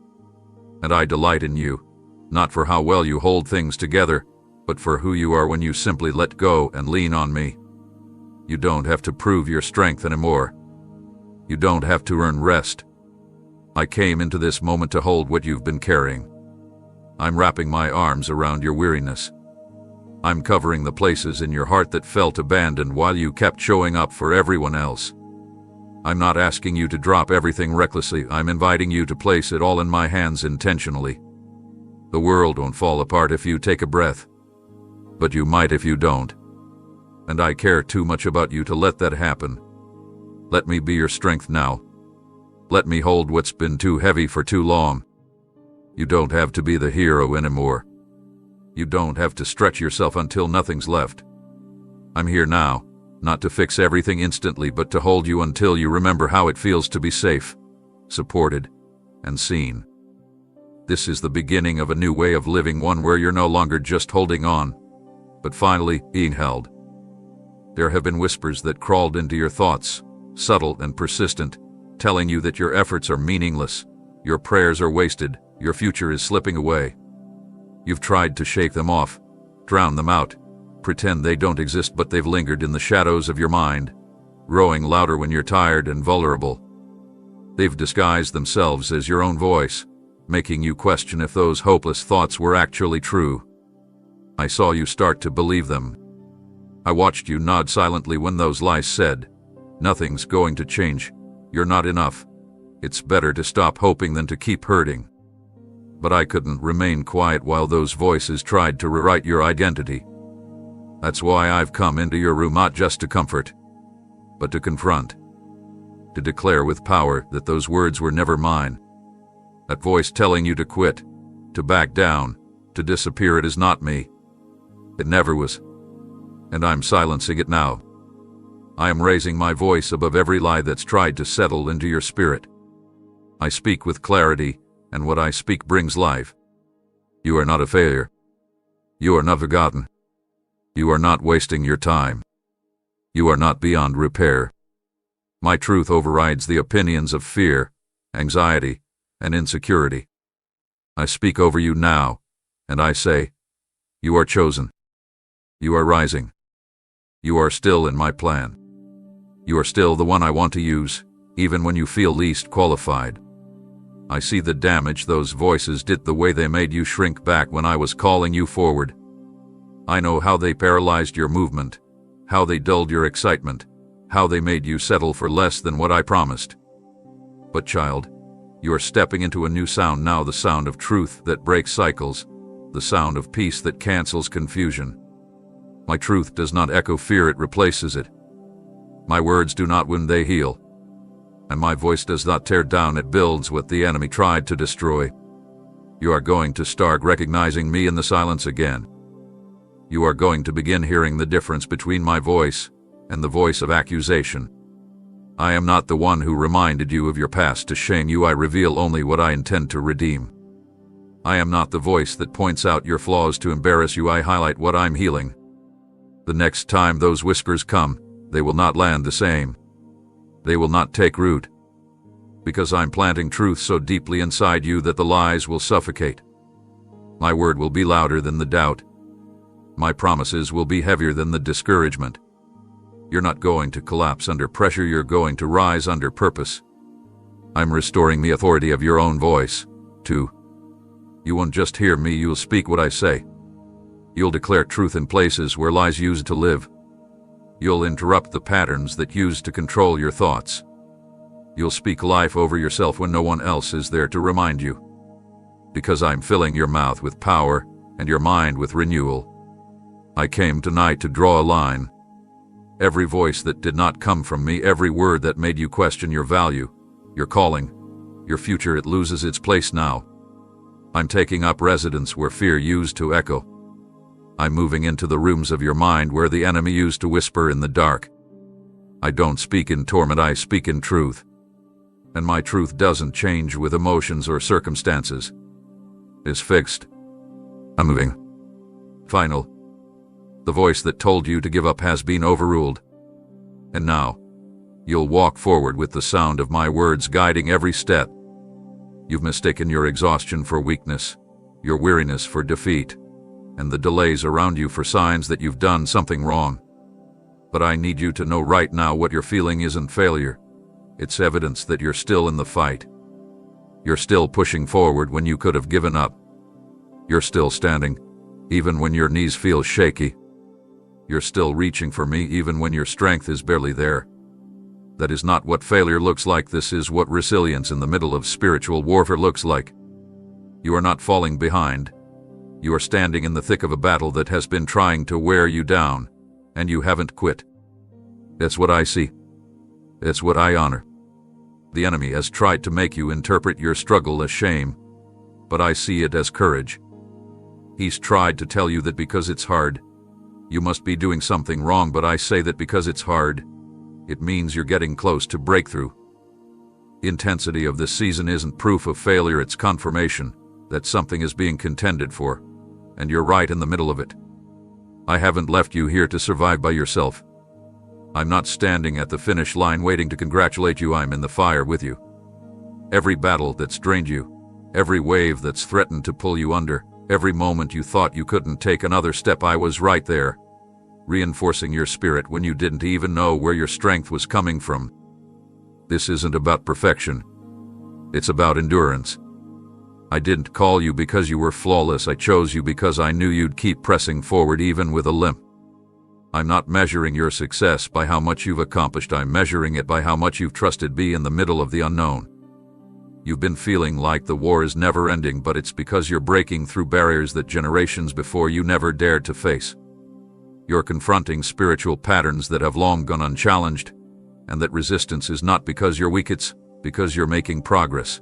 S1: And I delight in you, not for how well you hold things together, but for who you are when you simply let go and lean on me. You don't have to prove your strength anymore. You don't have to earn rest. I came into this moment to hold what you've been carrying. I'm wrapping my arms around your weariness. I'm covering the places in your heart that felt abandoned while you kept showing up for everyone else. I'm not asking you to drop everything recklessly. I'm inviting you to place it all in my hands intentionally. The world won't fall apart if you take a breath. But you might if you don't. And I care too much about you to let that happen. Let me be your strength now. Let me hold what's been too heavy for too long. You don't have to be the hero anymore. You don't have to stretch yourself until nothing's left. I'm here now, not to fix everything instantly, but to hold you until you remember how it feels to be safe, supported, and seen. This is the beginning of a new way of living, one where you're no longer just holding on, but finally being held. There have been whispers that crawled into your thoughts, subtle and persistent, telling you that your efforts are meaningless, your prayers are wasted, your future is slipping away. You've tried to shake them off, drown them out, pretend they don't exist, but they've lingered in the shadows of your mind, growing louder when you're tired and vulnerable. They've disguised themselves as your own voice, making you question if those hopeless thoughts were actually true. I saw you start to believe them. I watched you nod silently when those lies said, "Nothing's going to change. You're not enough. It's better to stop hoping than to keep hurting." But I couldn't remain quiet while those voices tried to rewrite your identity. That's why I've come into your room, not just to comfort, but to confront, to declare with power that those words were never mine. That voice telling you to quit, to back down, to disappear, it is not me. It never was. And I'm silencing it now. I am raising my voice above every lie that's tried to settle into your spirit. I speak with clarity, and what I speak brings life. You are not a failure. You are not forgotten. You are not wasting your time. You are not beyond repair. My truth overrides the opinions of fear, anxiety, and insecurity. I speak over you now, and I say, you are chosen. You are rising. You are still in my plan. You are still the one I want to use, even when you feel least qualified. I see the damage those voices did, the way they made you shrink back when I was calling you forward. I know how they paralyzed your movement, how they dulled your excitement, how they made you settle for less than what I promised. But child, you are stepping into a new sound now, the sound of truth that breaks cycles, the sound of peace that cancels confusion. My truth does not echo fear, it replaces it. My words do not wound, they heal. And my voice does not tear down, it builds what the enemy tried to destroy. You are going to start recognizing me in the silence again. You are going to begin hearing the difference between my voice and the voice of accusation. I am not the one who reminded you of your past to shame you. I reveal only what I intend to redeem. I am not the voice that points out your flaws to embarrass you. I highlight what I'm healing. The next time those whispers come, they will not land the same. They will not take root. Because I'm planting truth so deeply inside you that the lies will suffocate. My word will be louder than the doubt. My promises will be heavier than the discouragement. You're not going to collapse under pressure, you're going to rise under purpose. I'm restoring the authority of your own voice, too. You won't just hear me, you'll speak what I say. You'll declare truth in places where lies used to live. You'll interrupt the patterns that used to control your thoughts. You'll speak life over yourself when no one else is there to remind you. Because I'm filling your mouth with power and your mind with renewal. I came tonight to draw a line. Every voice that did not come from me, every word that made you question your value, your calling, your future, it loses its place now. I'm taking up residence where fear used to echo. I'm moving into the rooms of your mind where the enemy used to whisper in the dark. I don't speak in torment, I speak in truth. And my truth doesn't change with emotions or circumstances. It's fixed. I'm moving. Final. The voice that told you to give up has been overruled. And now, you'll walk forward with the sound of my words guiding every step. You've mistaken your exhaustion for weakness, your weariness for defeat, and the delays around you for signs that you've done something wrong. But I need you to know right now what you're feeling isn't failure. It's evidence that you're still in the fight. You're still pushing forward when you could have given up. You're still standing, even when your knees feel shaky. You're still reaching for me even when your strength is barely there. That is not what failure looks like. This is what resilience in the middle of spiritual warfare looks like. You are not falling behind. You are standing in the thick of a battle that has been trying to wear you down, and you haven't quit. That's what I see. It's what I honor. The enemy has tried to make you interpret your struggle as shame, but I see it as courage. He's tried to tell you that because it's hard, you must be doing something wrong, but I say that because it's hard, it means you're getting close to breakthrough. The intensity of this season isn't proof of failure, it's confirmation that something is being contended for, and you're right in the middle of it. I haven't left you here to survive by yourself. I'm not standing at the finish line waiting to congratulate you, I'm in the fire with you. Every battle that's drained you, every wave that's threatened to pull you under, every moment you thought you couldn't take another step, I was right there, reinforcing your spirit when you didn't even know where your strength was coming from. This isn't about perfection. It's about endurance. I didn't call you because you were flawless, I chose you because I knew you'd keep pressing forward even with a limp. I'm not measuring your success by how much you've accomplished, I'm measuring it by how much you've trusted me in the middle of the unknown. You've been feeling like the war is never ending, but it's because you're breaking through barriers that generations before you never dared to face. You're confronting spiritual patterns that have long gone unchallenged, and that resistance is not because you're weak, it's because you're making progress.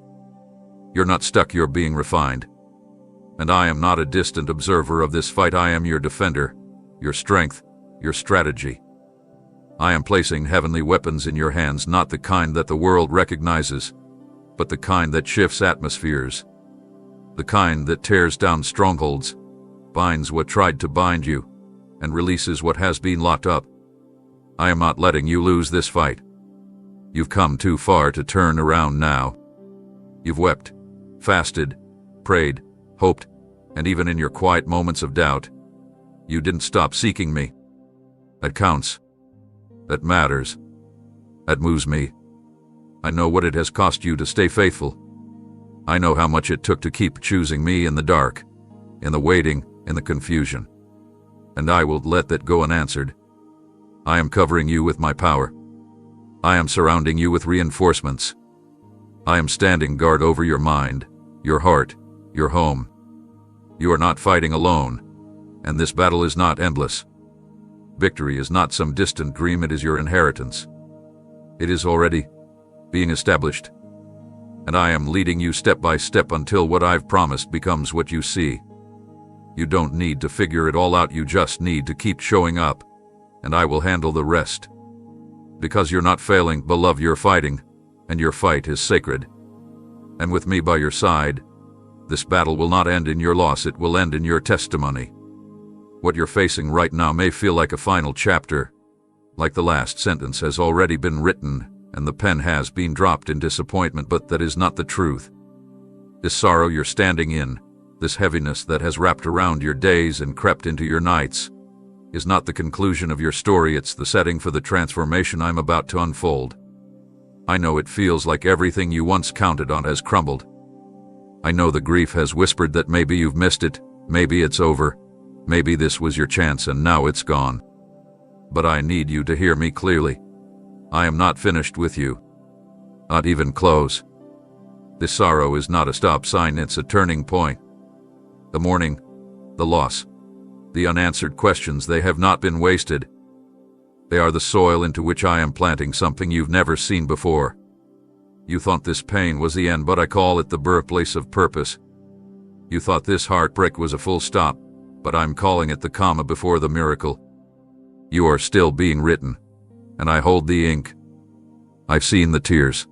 S1: You're not stuck, you're being refined. And I am not a distant observer of this fight, I am your defender, your strength, your strategy. I am placing heavenly weapons in your hands, not the kind that the world recognizes, but the kind that shifts atmospheres, the kind that tears down strongholds, binds what tried to bind you, and releases what has been locked up. I am not letting you lose this fight. You've come too far to turn around now. You've wept, fasted, prayed, hoped, and even in your quiet moments of doubt, you didn't stop seeking me. That counts. That matters. That moves me. I know what it has cost you to stay faithful. I know how much it took to keep choosing me in the dark, in the waiting, in the confusion. And I will let that go unanswered. I am covering you with my power. I am surrounding you with reinforcements. I am standing guard over your mind, your heart, your home. You are not fighting alone, and this battle is not endless. Victory is not some distant dream, it is your inheritance. It is already being established. And I am leading you step by step until what I've promised becomes what you see. You don't need to figure it all out, you just need to keep showing up, and I will handle the rest. Because you're not failing, beloved, you're fighting, and your fight is sacred. And with me by your side, this battle will not end in your loss, it will end in your testimony. What you're facing right now may feel like a final chapter, like the last sentence has already been written, and the pen has been dropped in disappointment, but that is not the truth. This sorrow you're standing in, this heaviness that has wrapped around your days and crept into your nights, is not the conclusion of your story. It's the setting for the transformation I'm about to unfold. I know it feels like everything you once counted on has crumbled. I know the grief has whispered that maybe you've missed it, maybe it's over, maybe this was your chance and now it's gone. But I need you to hear me clearly. I am not finished with you. Not even close. This sorrow is not a stop sign, it's a turning point. The mourning, the loss, the unanswered questions, they have not been wasted. They are the soil into which I am planting something you've never seen before. You thought this pain was the end, but I call it the birthplace of purpose. You thought this heartbreak was a full stop, but I'm calling it the comma before the miracle. You are still being written, and I hold the ink. I've seen the tears.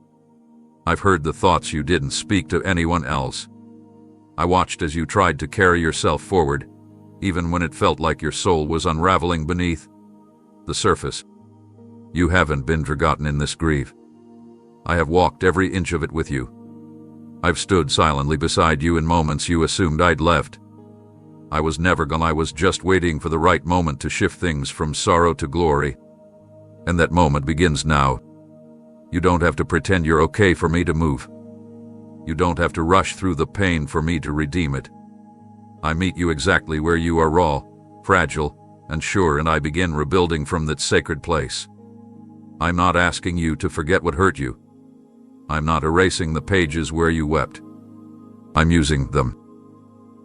S1: I've heard the thoughts you didn't speak to anyone else. I watched as you tried to carry yourself forward, even when it felt like your soul was unraveling beneath the surface. You haven't been forgotten in this grief. I have walked every inch of it with you. I've stood silently beside you in moments you assumed I'd left. I was never gone, I was just waiting for the right moment to shift things from sorrow to glory. And that moment begins now. You don't have to pretend you're okay for me to move. You don't have to rush through the pain for me to redeem it. I meet you exactly where you are, raw, fragile, and sure, and I begin rebuilding from that sacred place. I'm not asking you to forget what hurt you. I'm not erasing the pages where you wept. I'm using them.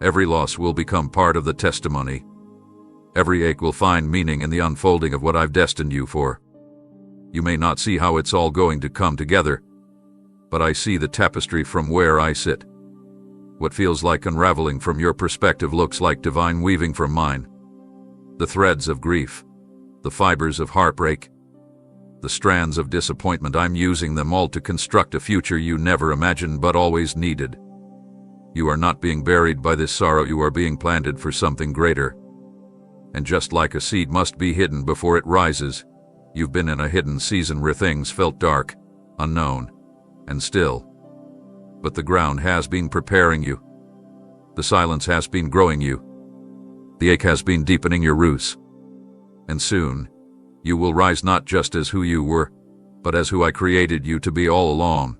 S1: Every loss will become part of the testimony. Every ache will find meaning in the unfolding of what I've destined you for. You may not see how it's all going to come together, but I see the tapestry from where I sit. What feels like unraveling from your perspective looks like divine weaving from mine. The threads of grief, the fibers of heartbreak, the strands of disappointment, I'm using them all to construct a future you never imagined but always needed. You are not being buried by this sorrow, you are being planted for something greater. And just like a seed must be hidden before it rises, you've been in a hidden season where things felt dark, unknown, and still. But the ground has been preparing you. The silence has been growing you. The ache has been deepening your roots. And soon, you will rise not just as who you were, but as who I created you to be all along.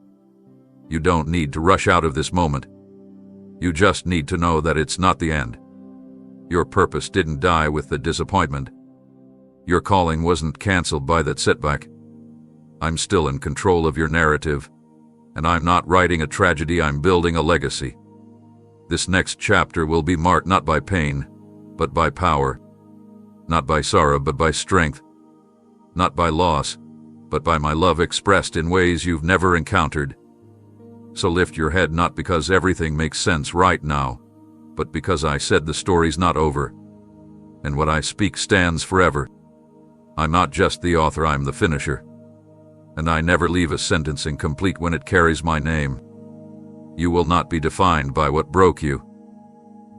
S1: You don't need to rush out of this moment. You just need to know that it's not the end. Your purpose didn't die with the disappointment. Your calling wasn't canceled by that setback. I'm still in control of your narrative, and I'm not writing a tragedy, I'm building a legacy. This next chapter will be marked not by pain, but by power. Not by sorrow, but by strength. Not by loss, but by my love expressed in ways you've never encountered. So lift your head, not because everything makes sense right now, but because I said the story's not over. And what I speak stands forever. I'm not just the author, I'm the finisher. And I never leave a sentence incomplete when it carries my name. You will not be defined by what broke you.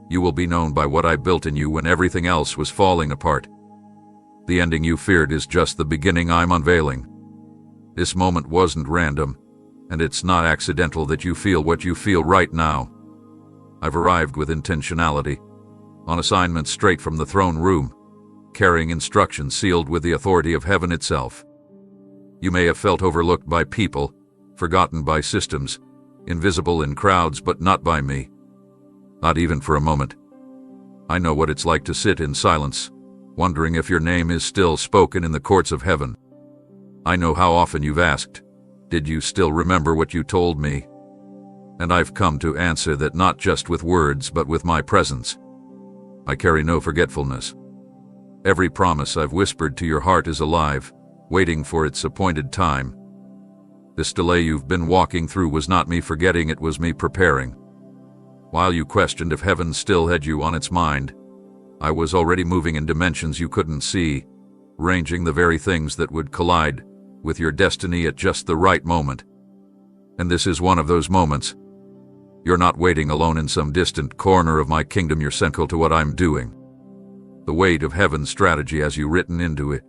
S1: You will be known by what I built in you when everything else was falling apart. The ending you feared is just the beginning I'm unveiling. This moment wasn't random, and it's not accidental that you feel what you feel right now. I've arrived with intentionality, on assignment straight from the throne room, carrying instructions sealed with the authority of heaven itself. You may have felt overlooked by people, forgotten by systems, invisible in crowds, but not by me. Not even for a moment. I know what it's like to sit in silence, wondering if your name is still spoken in the courts of heaven. I know how often you've asked, did you still remember what you told me? And I've come to answer that not just with words but with my presence. I carry no forgetfulness. Every promise I've whispered to your heart is alive, waiting for its appointed time. This delay you've been walking through was not me forgetting, it was me preparing. While you questioned if heaven still had you on its mind, I was already moving in dimensions you couldn't see, arranging the very things that would collide with your destiny at just the right moment. And this is one of those moments. You're not waiting alone in some distant corner of my kingdom, you're central to what I'm doing. The weight of heaven's strategy has you written into it.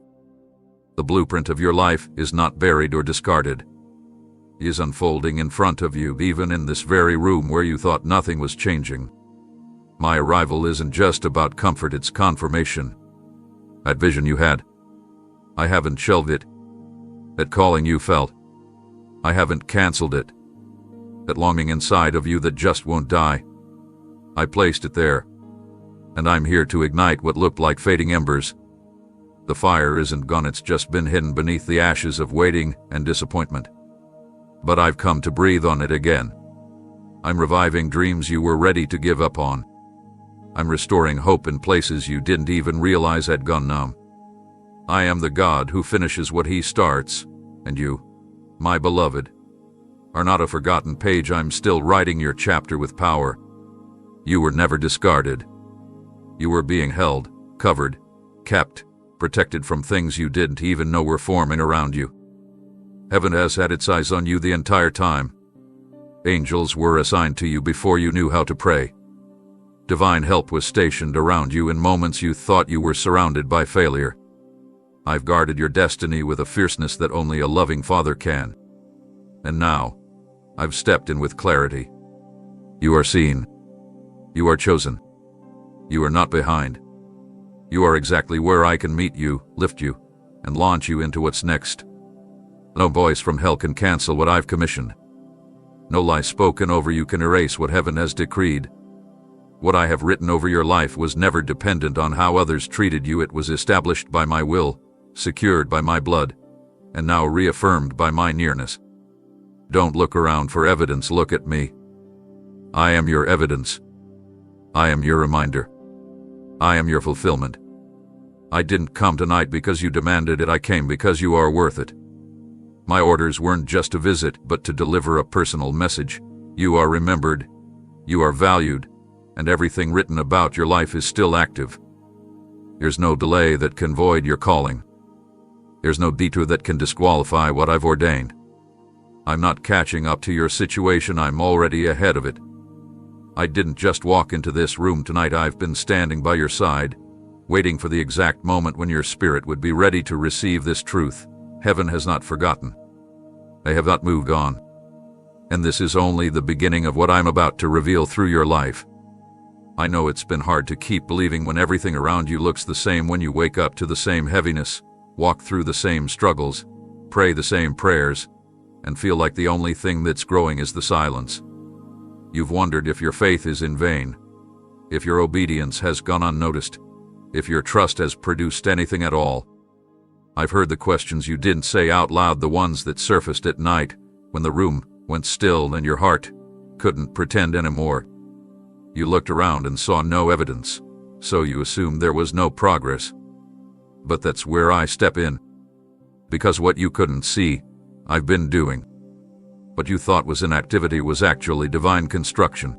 S1: The blueprint of your life is not buried or discarded. It is unfolding in front of you, even in this very room where you thought nothing was changing. My arrival isn't just about comfort, it's confirmation. That vision you had, I haven't shelved it. That calling you felt, I haven't canceled it. That longing inside of you that just won't die, I placed it there. And I'm here to ignite what looked like fading embers. The fire isn't gone, it's just been hidden beneath the ashes of waiting and disappointment. But I've come to breathe on it again. I'm reviving dreams you were ready to give up on. I'm restoring hope in places you didn't even realize had gone numb. I am the God who finishes what he starts, and you, my beloved, are not a forgotten page. I'm still writing your chapter with power. You were never discarded. You were being held, covered, kept, protected from things you didn't even know were forming around you. Heaven has had its eyes on you the entire time. Angels were assigned to you before you knew how to pray. Divine help was stationed around you in moments you thought you were surrounded by failure. I've guarded your destiny with a fierceness that only a loving father can. And now, I've stepped in with clarity. You are seen. You are chosen. You are not behind. You are exactly where I can meet you, lift you, and launch you into what's next. No voice from hell can cancel what I've commissioned. No lie spoken over you can erase what heaven has decreed. What I have written over your life was never dependent on how others treated you. It was established by my will, secured by my blood, and now reaffirmed by my nearness. Don't look around for evidence, look at me. I am your evidence. I am your reminder. I am your fulfillment. I didn't come tonight because you demanded it, I came because you are worth it. My orders weren't just to visit, but to deliver a personal message. You are remembered, you are valued, and everything written about your life is still active. There's no delay that can void your calling. There's no detour that can disqualify what I've ordained. I'm not catching up to your situation, I'm already ahead of it. I didn't just walk into this room tonight, I've been standing by your side, waiting for the exact moment when your spirit would be ready to receive this truth. Heaven has not forgotten. They have not moved on. And this is only the beginning of what I'm about to reveal through your life. I know it's been hard to keep believing when everything around you looks the same, when you wake up to the same heaviness, walk through the same struggles, pray the same prayers, and feel like the only thing that's growing is the silence. You've wondered if your faith is in vain, if your obedience has gone unnoticed, if your trust has produced anything at all. I've heard the questions you didn't say out loud, the ones that surfaced at night when the room went still and your heart couldn't pretend anymore. You looked around and saw no evidence, so you assumed there was no progress. But that's where I step in. Because what you couldn't see, I've been doing. What you thought was inactivity was actually divine construction.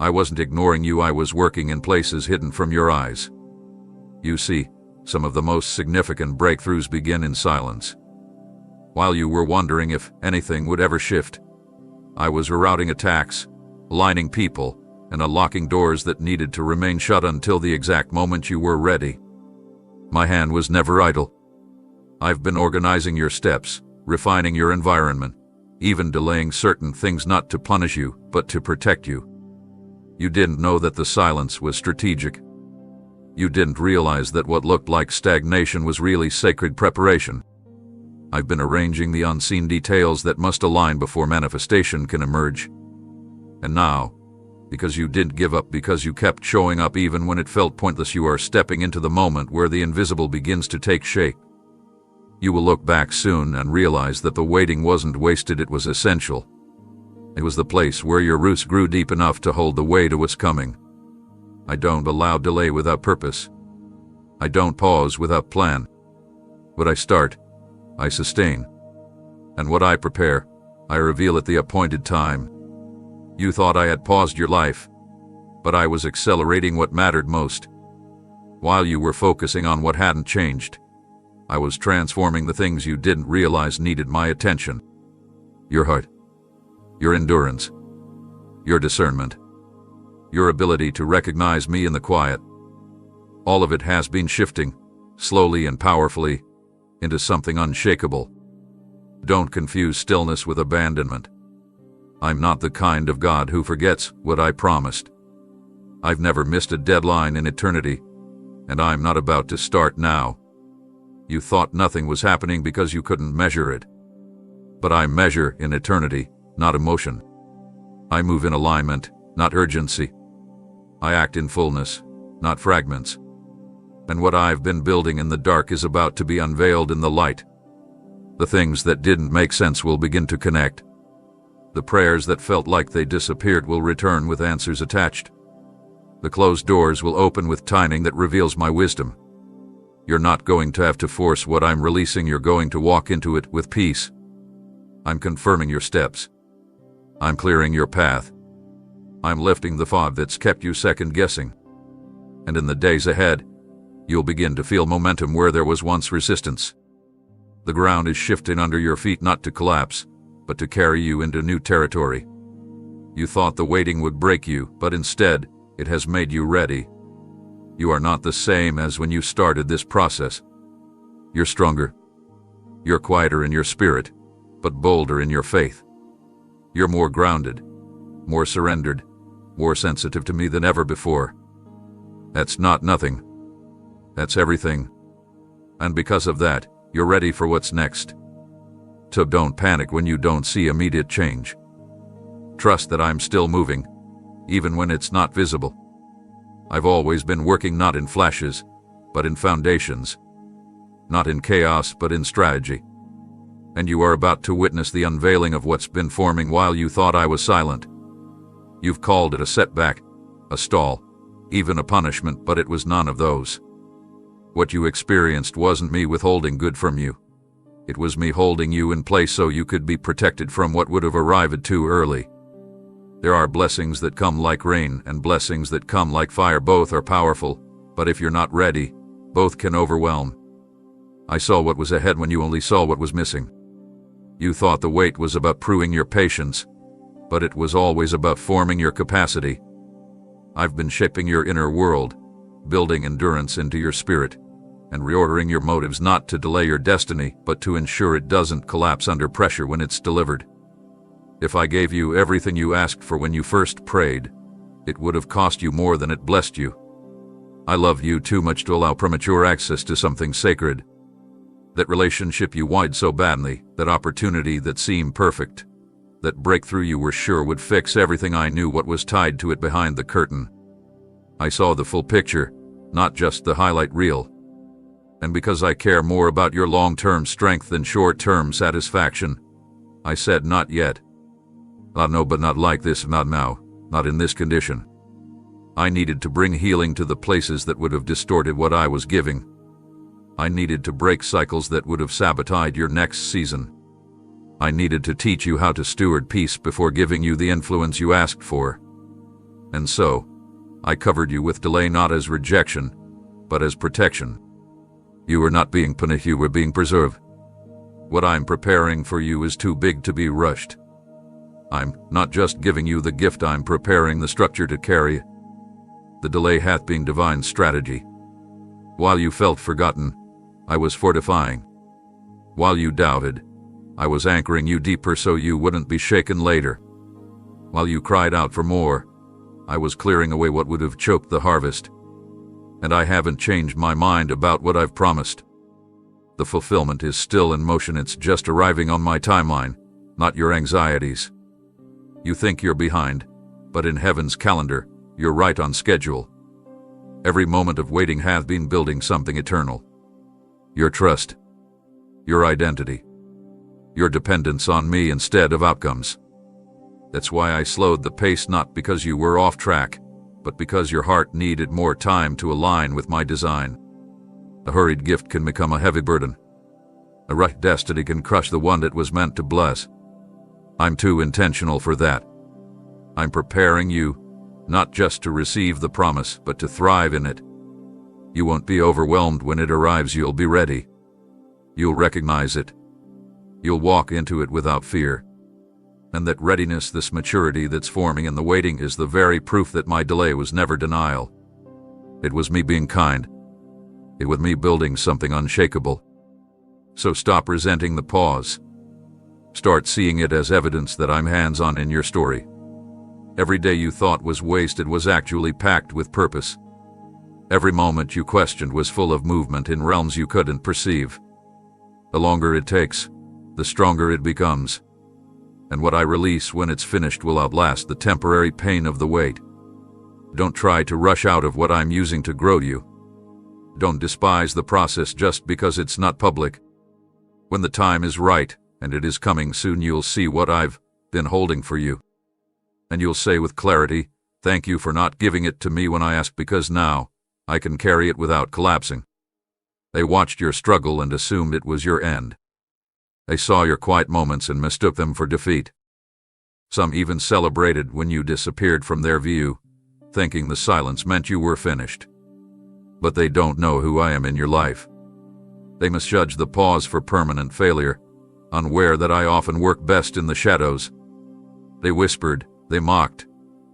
S1: I wasn't ignoring you, I was working in places hidden from your eyes. You see, some of the most significant breakthroughs begin in silence. While you were wondering if anything would ever shift, I was rerouting attacks, aligning people, and unlocking doors that needed to remain shut until the exact moment you were ready. My hand was never idle. I've been organizing your steps, refining your environment, even delaying certain things, not to punish you, but to protect you. You didn't know that the silence was strategic. You didn't realize that what looked like stagnation was really sacred preparation. I've been arranging the unseen details that must align before manifestation can emerge. And now, because you didn't give up, because you kept showing up even when it felt pointless, you are stepping into the moment where the invisible begins to take shape. You will look back soon and realize that the waiting wasn't wasted, it was essential. It was the place where your roots grew deep enough to hold the weight of what's coming. I don't allow delay without purpose. I don't pause without plan. What I start, I sustain. And what I prepare, I reveal at the appointed time. You thought I had paused your life, but I was accelerating what mattered most. While you were focusing on what hadn't changed, I was transforming the things you didn't realize needed my attention. Your heart, your endurance, your discernment, your ability to recognize me in the quiet. All of it has been shifting, slowly and powerfully, into something unshakable. Don't confuse stillness with abandonment. I'm not the kind of God who forgets what I promised. I've never missed a deadline in eternity, and I'm not about to start now. You thought nothing was happening because you couldn't measure it. But I measure in eternity, not emotion. I move in alignment, not urgency. I act in fullness, not fragments. And what I've been building in the dark is about to be unveiled in the light. The things that didn't make sense will begin to connect. The prayers that felt like they disappeared will return with answers attached. The closed doors will open with timing that reveals my wisdom. You're not going to have to force what I'm releasing, you're going to walk into it with peace. I'm confirming your steps. I'm clearing your path. I'm lifting the fog that's kept you second-guessing. And in the days ahead, you'll begin to feel momentum where there was once resistance. The ground is shifting under your feet not to collapse, but to carry you into new territory. You thought the waiting would break you, but instead, it has made you ready. You are not the same as when you started this process. You're stronger. You're quieter in your spirit, but bolder in your faith. You're more grounded, more surrendered, more sensitive to me than ever before. That's not nothing. That's everything. And because of that, you're ready for what's next. So don't panic when you don't see immediate change. Trust that I'm still moving, even when it's not visible. I've always been working not in flashes, but in foundations. Not in chaos, but in strategy. And you are about to witness the unveiling of what's been forming while you thought I was silent. You've called it a setback, a stall, even a punishment, but it was none of those. What you experienced wasn't me withholding good from you. It was me holding you in place so you could be protected from what would have arrived too early. There are blessings that come like rain and blessings that come like fire. Both are powerful, but if you're not ready, both can overwhelm. I saw what was ahead when you only saw what was missing. You thought the wait was about proving your patience, but it was always about forming your capacity. I've been shaping your inner world, building endurance into your spirit, and reordering your motives not to delay your destiny, but to ensure it doesn't collapse under pressure when it's delivered. If I gave you everything you asked for when you first prayed, it would have cost you more than it blessed you. I love you too much to allow premature access to something sacred. That relationship you wanted so badly, that opportunity that seemed perfect, that breakthrough you were sure would fix everything. I knew what was tied to it behind the curtain. I saw the full picture, not just the highlight reel. And because I care more about your long-term strength than short-term satisfaction, I said not yet. No, but not like this, not now, not in this condition. I needed to bring healing to the places that would have distorted what I was giving. I needed to break cycles that would have sabotaged your next season. I needed to teach you how to steward peace before giving you the influence you asked for. And so, I covered you with delay not as rejection, but as protection. You were not being punished, you were being preserved. What I'm preparing for you is too big to be rushed. I'm not just giving you the gift, I'm preparing the structure to carry it. The delay hath been divine strategy. While you felt forgotten, I was fortifying. While you doubted, I was anchoring you deeper so you wouldn't be shaken later. While you cried out for more, I was clearing away what would have choked the harvest. And I haven't changed my mind about what I've promised. The fulfillment is still in motion, it's just arriving on my timeline, not your anxieties. You think you're behind, but in heaven's calendar, you're right on schedule. Every moment of waiting hath been building something eternal. Your trust, your identity, your dependence on me instead of outcomes. That's why I slowed the pace, not because you were off track, but because your heart needed more time to align with my design. A hurried gift can become a heavy burden. A rushed destiny can crush the one it was meant to bless. I'm too intentional for that. I'm preparing you, not just to receive the promise, but to thrive in it. You won't be overwhelmed when it arrives, you'll be ready. You'll recognize it. You'll walk into it without fear. And that readiness, this maturity that's forming in the waiting, is the very proof that my delay was never denial. It was me being kind. It was me building something unshakable. So stop resenting the pause. Start seeing it as evidence that I'm hands-on in your story. Every day you thought was wasted was actually packed with purpose. Every moment you questioned was full of movement in realms you couldn't perceive. The longer it takes, the stronger it becomes. And what I release when it's finished will outlast the temporary pain of the wait. Don't try to rush out of what I'm using to grow you. Don't despise the process just because it's not public. When the time is right, and it is coming soon, you'll see what I've been holding for you. And you'll say with clarity, thank you for not giving it to me when I asked, because now I can carry it without collapsing. They watched your struggle and assumed it was your end. They saw your quiet moments and mistook them for defeat. Some even celebrated when you disappeared from their view, thinking the silence meant you were finished. But they don't know who I am in your life. They misjudge the pause for permanent failure, unaware that I often work best in the shadows. They whispered, they mocked,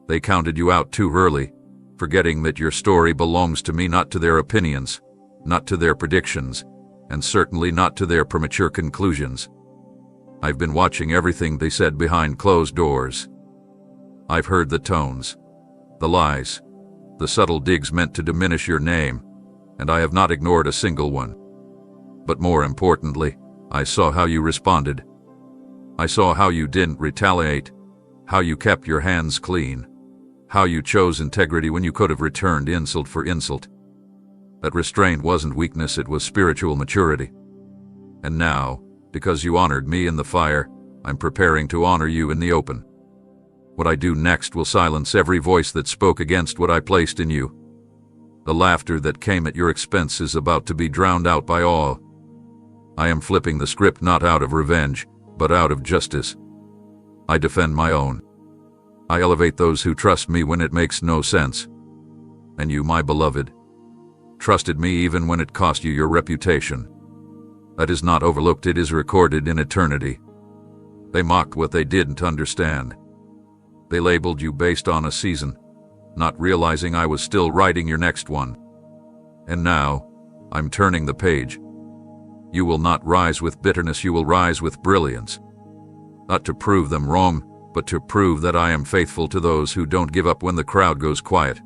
S1: they counted you out too early, forgetting that your story belongs to me, not to their opinions, not to their predictions, and certainly not to their premature conclusions. I've been watching everything they said behind closed doors. I've heard the tones, the lies, the subtle digs meant to diminish your name, and I have not ignored a single one. But more importantly, I saw how you responded. I saw how you didn't retaliate, how you kept your hands clean, how you chose integrity when you could have returned insult for insult. That restraint wasn't weakness, it was spiritual maturity. And now, because you honored me in the fire, I'm preparing to honor you in the open. What I do next will silence every voice that spoke against what I placed in you. The laughter that came at your expense is about to be drowned out by awe. I am flipping the script not out of revenge, but out of justice. I defend my own. I elevate those who trust me when it makes no sense. And you, my beloved, trusted me even when it cost you your reputation. That is not overlooked, it is recorded in eternity. They mocked what they didn't understand. They labeled you based on a season, not realizing I was still writing your next one. And now, I'm turning the page. You will not rise with bitterness, you will rise with brilliance. Not to prove them wrong, but to prove that I am faithful to those who don't give up when the crowd goes quiet.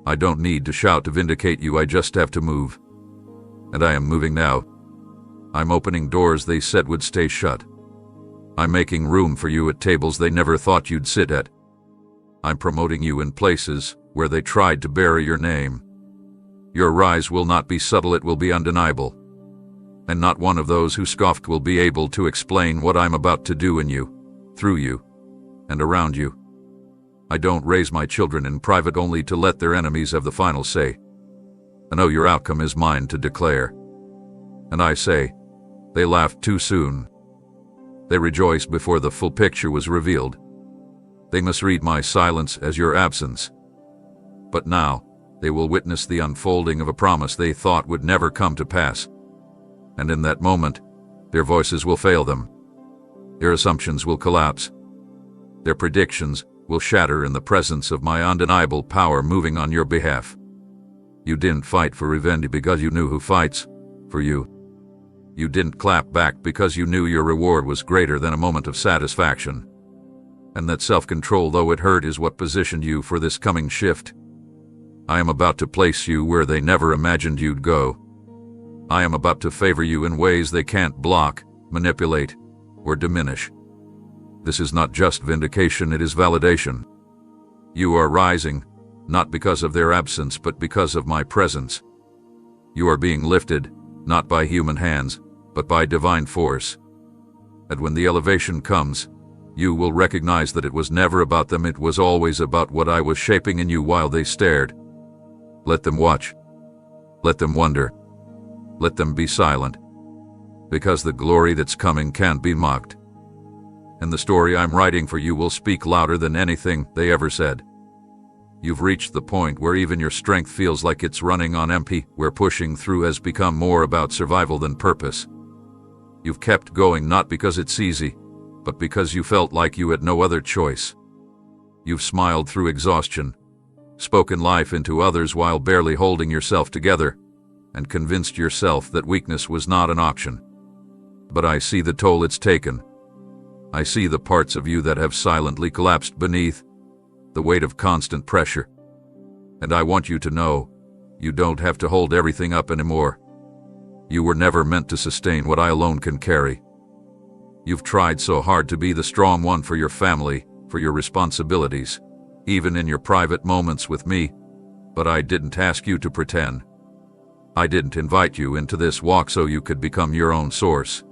S1: I don't need to shout to vindicate you, I just have to move. And I am moving now. I'm opening doors they said would stay shut. I'm making room for you at tables they never thought you'd sit at. I'm promoting you in places where they tried to bury your name. Your rise will not be subtle, it will be undeniable. And not one of those who scoffed will be able to explain what I'm about to do in you, through you, and around you. I don't raise my children in private only to let their enemies have the final say. I know your outcome is mine to declare. And I say, they laughed too soon. They rejoiced before the full picture was revealed. They misread my silence as your absence. But now, they will witness the unfolding of a promise they thought would never come to pass. And in that moment, their voices will fail them. Their assumptions will collapse. Their predictions will shatter in the presence of my undeniable power moving on your behalf. You didn't fight for revenge because you knew who fights for you. You didn't clap back because you knew your reward was greater than a moment of satisfaction. And that self-control, though it hurt, is what positioned you for this coming shift. I am about to place you where they never imagined you'd go. I am about to favor you in ways they can't block, manipulate, or diminish. This is not just vindication, it is validation. You are rising, not because of their absence, but because of my presence. You are being lifted, not by human hands, but by divine force. And when the elevation comes, you will recognize that it was never about them, it was always about what I was shaping in you while they stared. Let them watch. Let them wonder. Let them be silent. Because the glory that's coming can't be mocked. And the story I'm writing for you will speak louder than anything they ever said. You've reached the point where even your strength feels like it's running on empty, where pushing through has become more about survival than purpose. You've kept going not because it's easy, but because you felt like you had no other choice. You've smiled through exhaustion, spoken life into others while barely holding yourself together, and convinced yourself that weakness was not an option. But I see the toll it's taken. I see the parts of you that have silently collapsed beneath the weight of constant pressure. And I want you to know, you don't have to hold everything up anymore. You were never meant to sustain what I alone can carry. You've tried so hard to be the strong one for your family, for your responsibilities, even in your private moments with me, but I didn't ask you to pretend. I didn't invite you into this walk so you could become your own source.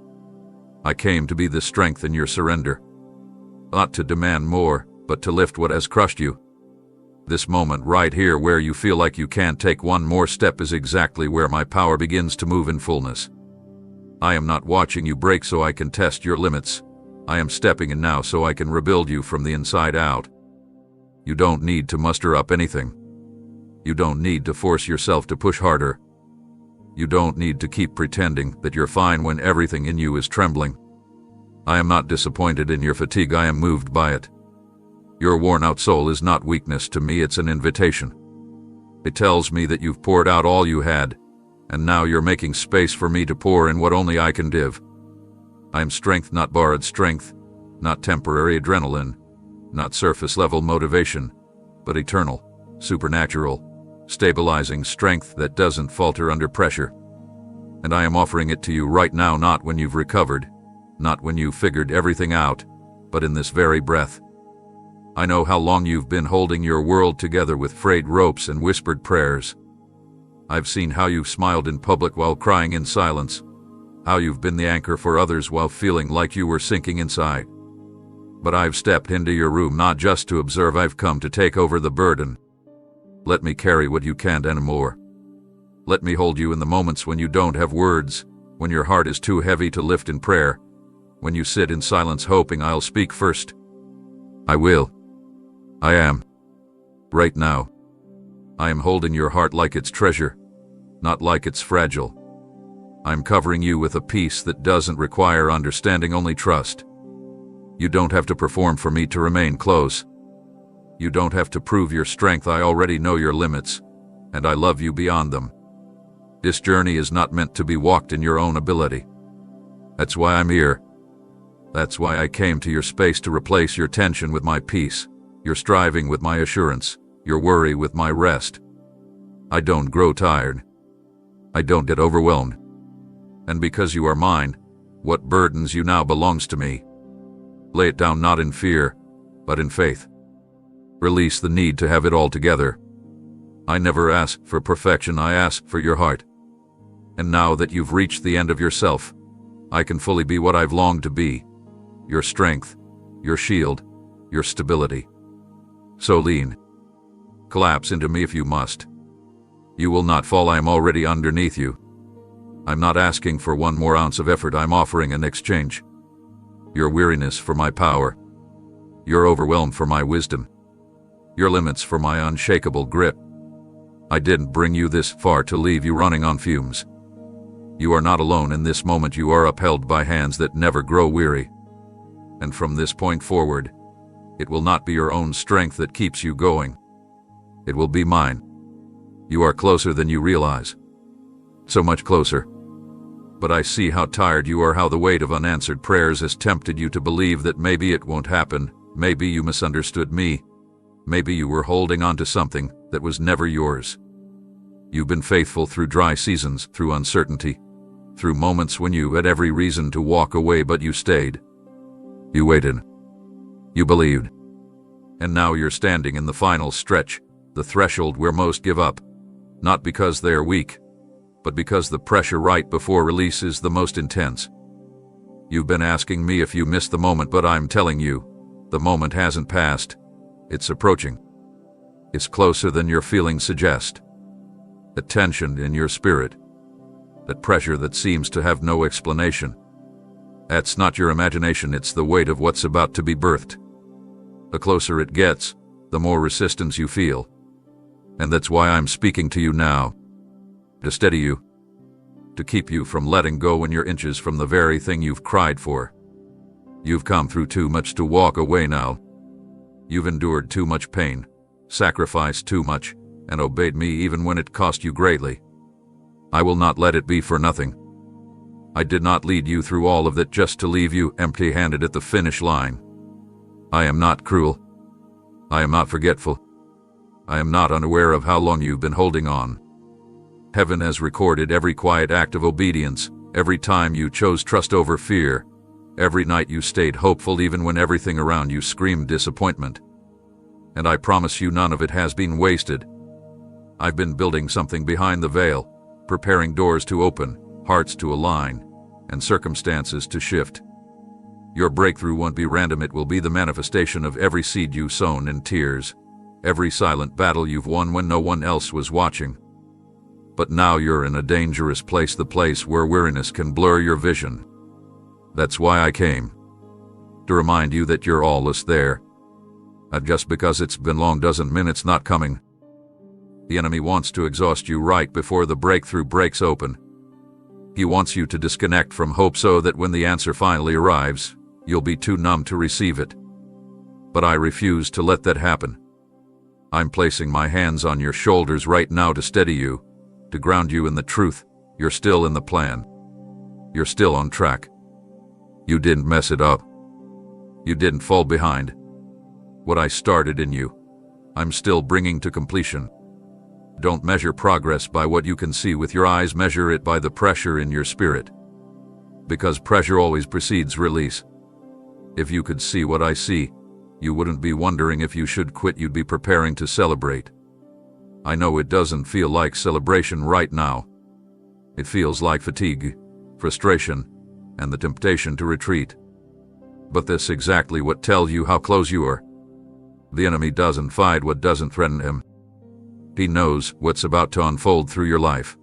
S1: I came to be the strength in your surrender. Not to demand more, but to lift what has crushed you. This moment right here where you feel like you can't take one more step is exactly where my power begins to move in fullness. I am not watching you break so I can test your limits. I am stepping in now so I can rebuild you from the inside out. You don't need to muster up anything. You don't need to force yourself to push harder. You don't need to keep pretending that you're fine when everything in you is trembling. I am not disappointed in your fatigue, I am moved by it. Your worn-out soul is not weakness to me, it's an invitation. It tells me that you've poured out all you had, and now you're making space for me to pour in what only I can give. I am strength, not borrowed strength, not temporary adrenaline, not surface-level motivation, but eternal, supernatural, stabilizing strength that doesn't falter under pressure. And I am offering it to you right now, not when you've recovered, not when you've figured everything out, but in this very breath. I know how long you've been holding your world together with frayed ropes and whispered prayers. I've seen how you've smiled in public while crying in silence, how you've been the anchor for others while feeling like you were sinking inside. But I've stepped into your room not just to observe, I've come to take over the burden. Let me carry what you can't anymore. Let me hold you in the moments when you don't have words, when your heart is too heavy to lift in prayer, when you sit in silence hoping I'll speak first. I will. I am. Right now. I am holding your heart like it's treasure, not like it's fragile. I'm covering you with a peace that doesn't require understanding, only trust. You don't have to perform for me to remain close. You don't have to prove your strength, I already know your limits, and I love you beyond them. This journey is not meant to be walked in your own ability. That's why I'm here. That's why I came to your space, to replace your tension with my peace, your striving with my assurance, your worry with my rest. I don't grow tired. I don't get overwhelmed. And because you are mine, what burdens you now belongs to me. Lay it down not in fear, but in faith. Release the need to have it all together. I never ask for perfection, I ask for your heart. And now that you've reached the end of yourself, I can fully be what I've longed to be. Your strength, your shield, your stability. So lean. Collapse into me if you must. You will not fall, I am already underneath you. I'm not asking for one more ounce of effort, I'm offering an exchange. Your weariness for my power. Your overwhelm for my wisdom. Your limits for my unshakable grip. I didn't bring you this far to leave you running on fumes. You are not alone in this moment, you are upheld by hands that never grow weary. And from this point forward, it will not be your own strength that keeps you going. It will be mine. You are closer than you realize. So much closer. But I see how tired you are, how the weight of unanswered prayers has tempted you to believe that maybe it won't happen, maybe you misunderstood me, maybe you were holding on to something that was never yours. You've been faithful through dry seasons, through uncertainty, through moments when you had every reason to walk away, but you stayed. You waited. You believed. And now you're standing in the final stretch, the threshold where most give up, not because they are weak, but because the pressure right before release is the most intense. You've been asking me if you missed the moment, but I'm telling you, the moment hasn't passed. It's approaching. It's closer than your feelings suggest. That tension in your spirit, that pressure that seems to have no explanation. That's not your imagination, it's the weight of what's about to be birthed. The closer it gets, the more resistance you feel. And that's why I'm speaking to you now. To steady you. To keep you from letting go when you're inches from the very thing you've cried for. You've come through too much to walk away now. You've endured too much pain, sacrificed too much, and obeyed me even when it cost you greatly. I will not let it be for nothing. I did not lead you through all of that just to leave you empty-handed at the finish line. I am not cruel. I am not forgetful. I am not unaware of how long you've been holding on. Heaven has recorded every quiet act of obedience, every time you chose trust over fear, every night you stayed hopeful even when everything around you screamed disappointment. And I promise you none of it has been wasted. I've been building something behind the veil, preparing doors to open, hearts to align, and circumstances to shift. Your breakthrough won't be random, it will be the manifestation of every seed you've sown in tears, every silent battle you've won when no one else was watching. But now you're in a dangerous place, the place where weariness can blur your vision. That's why I came. To remind you that you're almost there. And just because it's been long doesn't mean it's not coming. The enemy wants to exhaust you right before the breakthrough breaks open. He wants you to disconnect from hope so that when the answer finally arrives, you'll be too numb to receive it. But I refuse to let that happen. I'm placing my hands on your shoulders right now to steady you, to ground you in the truth. You're still in the plan. You're still on track. You didn't mess it up. You didn't fall behind. What I started in you, I'm still bringing to completion. Don't measure progress by what you can see with your eyes, measure it by the pressure in your spirit. Because pressure always precedes release. If you could see what I see, you wouldn't be wondering if you should quit, you'd be preparing to celebrate. I know it doesn't feel like celebration right now. It feels like fatigue, frustration, and the temptation to retreat. But that's exactly what tells you how close you are. The enemy doesn't fight what doesn't threaten him. He knows what's about to unfold through your life.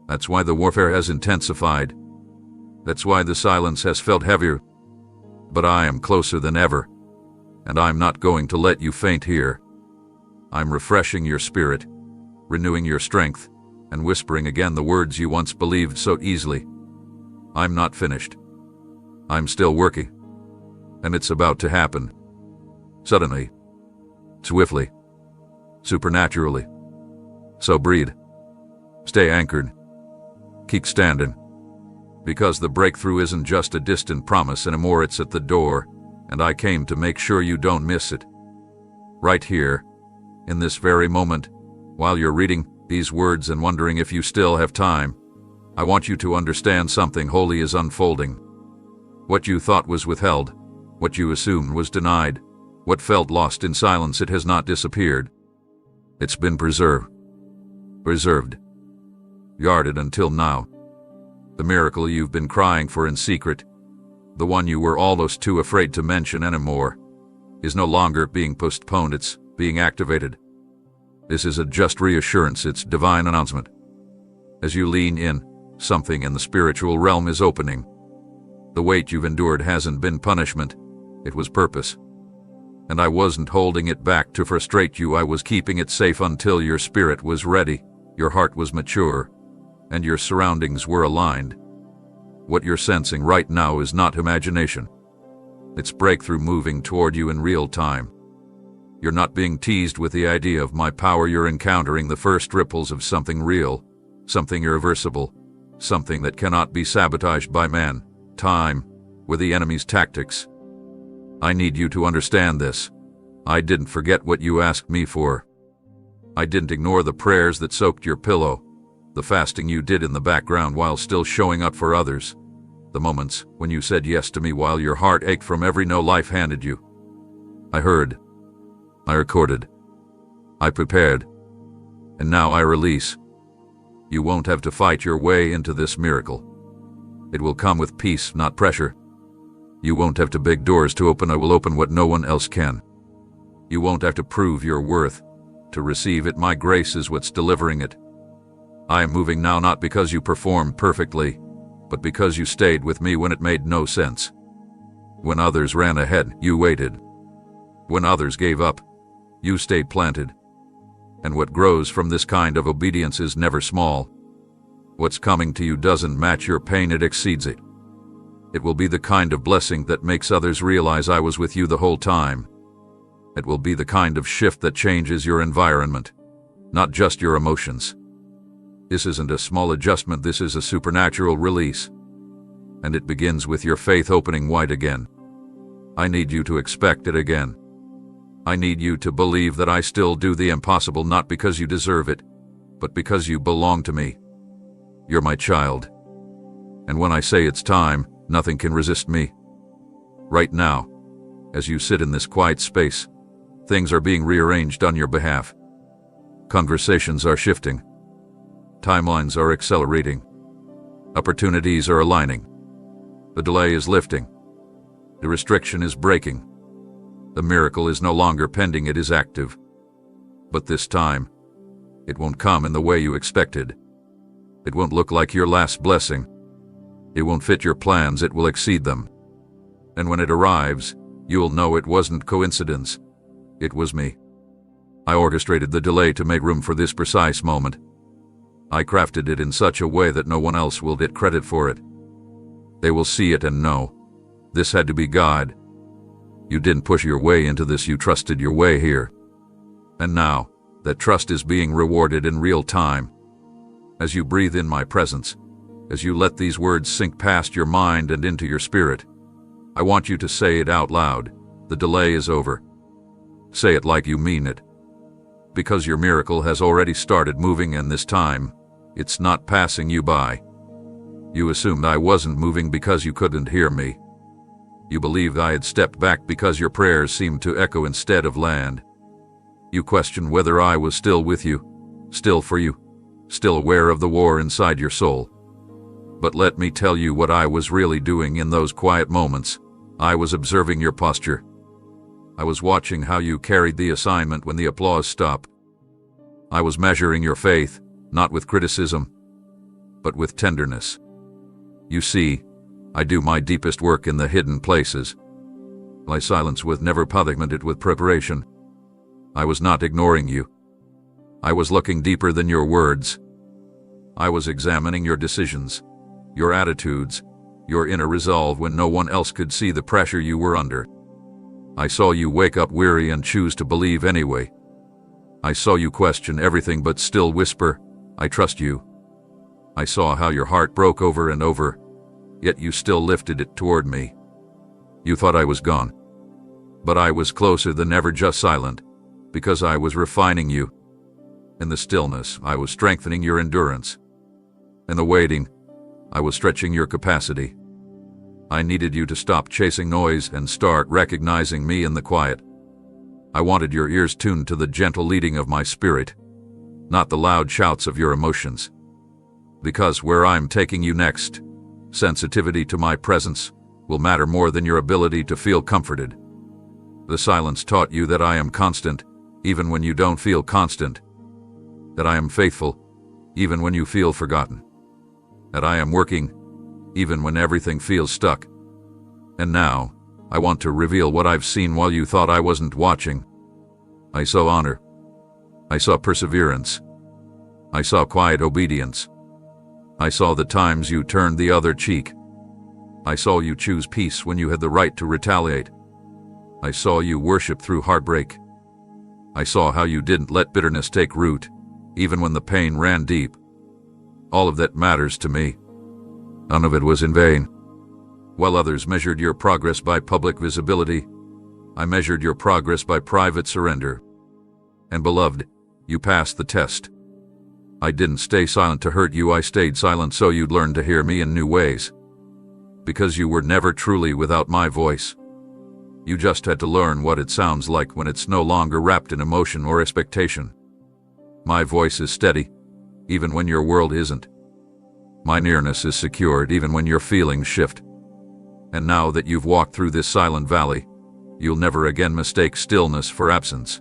S1: That's why the warfare has intensified. That's why the silence has felt heavier. But I am closer than ever, and I'm not going to let you faint here. I'm refreshing your spirit, renewing your strength, and whispering again the words you once believed so easily. I'm not finished. I'm still working. And it's about to happen. Suddenly. Swiftly. Supernaturally. So breathe. Stay anchored. Keep standing. Because the breakthrough isn't just a distant promise anymore, it's at the door, and I came to make sure you don't miss it. Right here, in this very moment, while you're reading these words and wondering if you still have time, I want you to understand something holy is unfolding. What you thought was withheld, what you assumed was denied, what felt lost in silence, it has not disappeared. It's been preserved, guarded until now. The miracle you've been crying for in secret, the one you were almost too afraid to mention anymore, is no longer being postponed, it's being activated. This is a just reassurance, it's divine announcement. As you lean in, something in the spiritual realm is opening. The weight you've endured hasn't been punishment, it was purpose. And I wasn't holding it back to frustrate you, I was keeping it safe until your spirit was ready, your heart was mature, and your surroundings were aligned. What you're sensing right now is not imagination. It's breakthrough moving toward you in real time. You're not being teased with the idea of my power, you're encountering the first ripples of something real, something irreversible, something that cannot be sabotaged by man, time, or the enemy's tactics. I need you to understand this. I didn't forget what you asked me for. I didn't ignore the prayers that soaked your pillow, the fasting you did in the background while still showing up for others, the moments when you said yes to me while your heart ached from every no life handed you. I heard. I recorded. I prepared. And now I release. You won't have to fight your way into this miracle. It will come with peace, not pressure. You won't have to beg doors to open, I will open what no one else can. You won't have to prove your worth. To receive it, my grace is what's delivering it. I am moving now not because you performed perfectly, but because you stayed with me when it made no sense. When others ran ahead, you waited. When others gave up, you stayed planted. And what grows from this kind of obedience is never small. What's coming to you doesn't match your pain, it exceeds it. It will be the kind of blessing that makes others realize I was with you the whole time. It will be the kind of shift that changes your environment, not just your emotions. This isn't a small adjustment, this is a supernatural release. and it begins with your faith opening wide again. I need you to expect it again. I need you to believe that I still do the impossible, not because you deserve it, but because you belong to me. You're my child. And when I say it's time, nothing can resist me. Right now, as you sit in this quiet space, things are being rearranged on your behalf. Conversations are shifting. Timelines are accelerating. Opportunities are aligning. The delay is lifting. The restriction is breaking. The miracle is no longer pending, it is active. But this time, it won't come in the way you expected. It won't look like your last blessing. It won't fit your plans, it will exceed them. And when it arrives, you'll know it wasn't coincidence. It was me. I orchestrated the delay to make room for this precise moment. I crafted it in such a way that no one else will get credit for it. They will see it and know. This had to be God. You didn't push your way into this, you trusted your way here. And now, that trust is being rewarded in real time. As you breathe in my presence, as you let these words sink past your mind and into your spirit, I want you to say it out loud. The delay is over. Say it like you mean it. Because your miracle has already started moving, and this time, it's not passing you by. You assumed I wasn't moving because you couldn't hear me. You believed I had stepped back because your prayers seemed to echo instead of land. You questioned whether I was still with you, still for you, still aware of the war inside your soul. But let me tell you what I was really doing in those quiet moments. I was observing your posture. I was watching how you carried the assignment when the applause stopped. I was measuring your faith, not with criticism, but with tenderness. You see, I do my deepest work in the hidden places. My silence was never punctuated with preparation. I was not ignoring you. I was looking deeper than your words. I was examining your decisions, your attitudes, your inner resolve when no one else could see the pressure you were under. I saw you wake up weary and choose to believe anyway. I saw you question everything but still whisper, I trust you. I saw how your heart broke over and over, yet you still lifted it toward me. You thought I was gone. But I was closer than ever, just silent, because I was refining you. In the stillness, I was strengthening your endurance. In the waiting, I was stretching your capacity. I needed you to stop chasing noise and start recognizing me in the quiet. I wanted your ears tuned to the gentle leading of my spirit, not the loud shouts of your emotions. Because where I'm taking you next, sensitivity to my presence will matter more than your ability to feel comforted. The silence taught you that I am constant, even when you don't feel constant. That I am faithful, even when you feel forgotten. That I am working, even when everything feels stuck. And now, I want to reveal what I've seen while you thought I wasn't watching. I saw honor. I saw perseverance. I saw quiet obedience. I saw the times you turned the other cheek. I saw you choose peace when you had the right to retaliate. I saw you worship through heartbreak. I saw how you didn't let bitterness take root, even when the pain ran deep. All of that matters to me. None of it was in vain. While others measured your progress by public visibility, I measured your progress by private surrender. And beloved, you passed the test. I didn't stay silent to hurt you, I stayed silent so you'd learn to hear me in new ways. Because you were never truly without my voice. You just had to learn what it sounds like when it's no longer wrapped in emotion or expectation. My voice is steady, even when your world isn't. My nearness is secured even when your feelings shift. And now that you've walked through this silent valley, you'll never again mistake stillness for absence.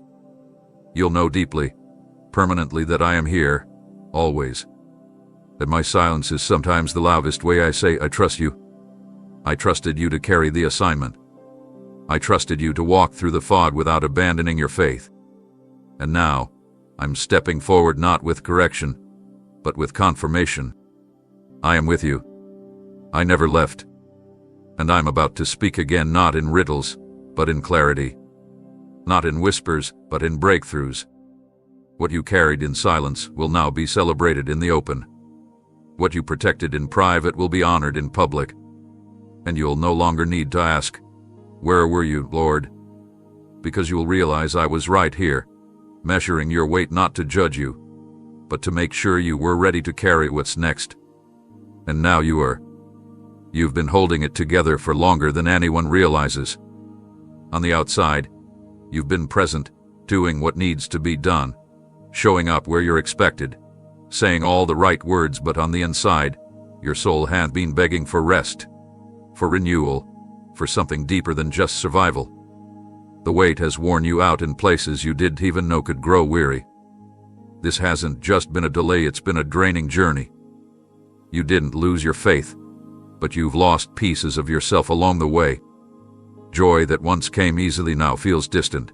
S1: You'll know deeply, permanently, that I am here, always. That my silence is sometimes the loudest way I say I trust you. I trusted you to carry the assignment. I trusted you to walk through the fog without abandoning your faith. And now, I'm stepping forward not with correction, but with confirmation. I am with you. I never left. And I'm about to speak again, not in riddles, but in clarity. Not in whispers, but in breakthroughs. What you carried in silence will now be celebrated in the open. What you protected in private will be honored in public. And you'll no longer need to ask, "Where were you, Lord?" Because you'll realize I was right here, measuring your weight not to judge you, but to make sure you were ready to carry what's next. And now you are. You've been holding it together for longer than anyone realizes. On the outside, you've been present, doing what needs to be done, showing up where you're expected, saying all the right words, but on the inside, your soul has been begging for rest, for renewal, for something deeper than just survival. The weight has worn you out in places you didn't even know could grow weary. This hasn't just been a delay, it's been a draining journey. You didn't lose your faith, but you've lost pieces of yourself along the way. Joy that once came easily now feels distant.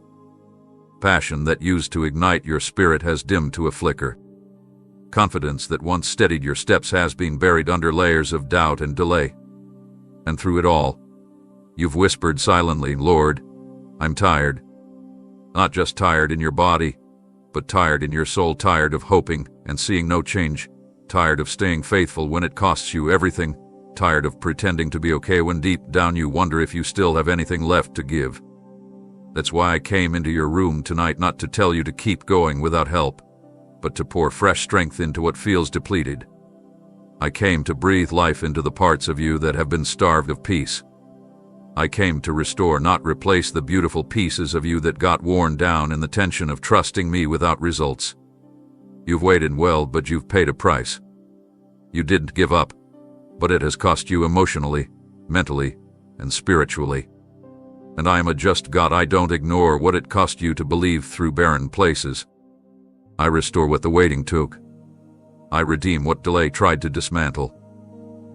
S1: Passion that used to ignite your spirit has dimmed to a flicker. Confidence that once steadied your steps has been buried under layers of doubt and delay. And through it all, you've whispered silently, "Lord, I'm tired." Not just tired in your body, but tired in your soul, tired of hoping and seeing no change, tired of staying faithful when it costs you everything, tired of pretending to be okay when deep down you wonder if you still have anything left to give. That's why I came into your room tonight, not to tell you to keep going without help, but to pour fresh strength into what feels depleted. I came to breathe life into the parts of you that have been starved of peace. I came to restore, not replace, the beautiful pieces of you that got worn down in the tension of trusting me without results. You've waited well, but you've paid a price. You didn't give up, but it has cost you emotionally, mentally, and spiritually. And I am a just God. I don't ignore what it cost you to believe through barren places. I restore what the waiting took. I redeem what delay tried to dismantle.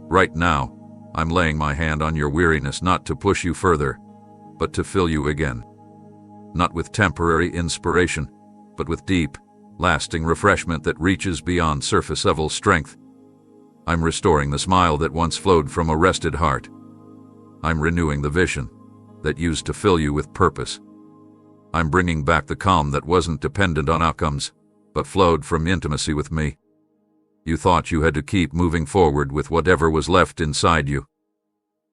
S1: Right now, I'm laying my hand on your weariness, not to push you further, but to fill you again. Not with temporary inspiration, but with deep, lasting refreshment that reaches beyond surface-level strength. I'm restoring the smile that once flowed from a rested heart. I'm renewing the vision that used to fill you with purpose. I'm bringing back the calm that wasn't dependent on outcomes, but flowed from intimacy with me. You thought you had to keep moving forward with whatever was left inside you.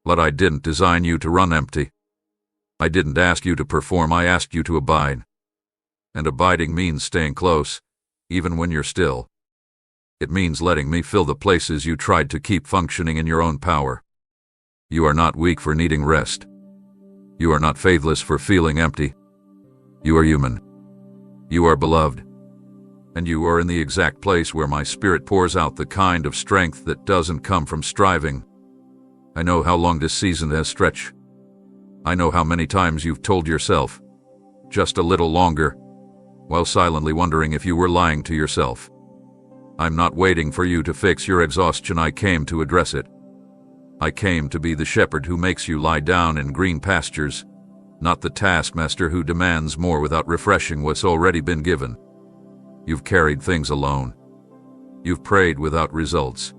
S1: But I didn't design you to run empty. I didn't ask you to perform, I asked you to abide. And abiding means staying close, even when you're still. It means letting me fill the places you tried to keep functioning in your own power. You are not weak for needing rest. You are not faithless for feeling empty. You are human. You are beloved. And you are in the exact place where my spirit pours out the kind of strength that doesn't come from striving. I know how long this season has stretched. I know how many times you've told yourself, just a little longer, while silently wondering if you were lying to yourself. I'm not waiting for you to fix your exhaustion. I came to address it. I came to be the shepherd who makes you lie down in green pastures, not the taskmaster who demands more without refreshing what's already been given. You've carried things alone. You've prayed without results.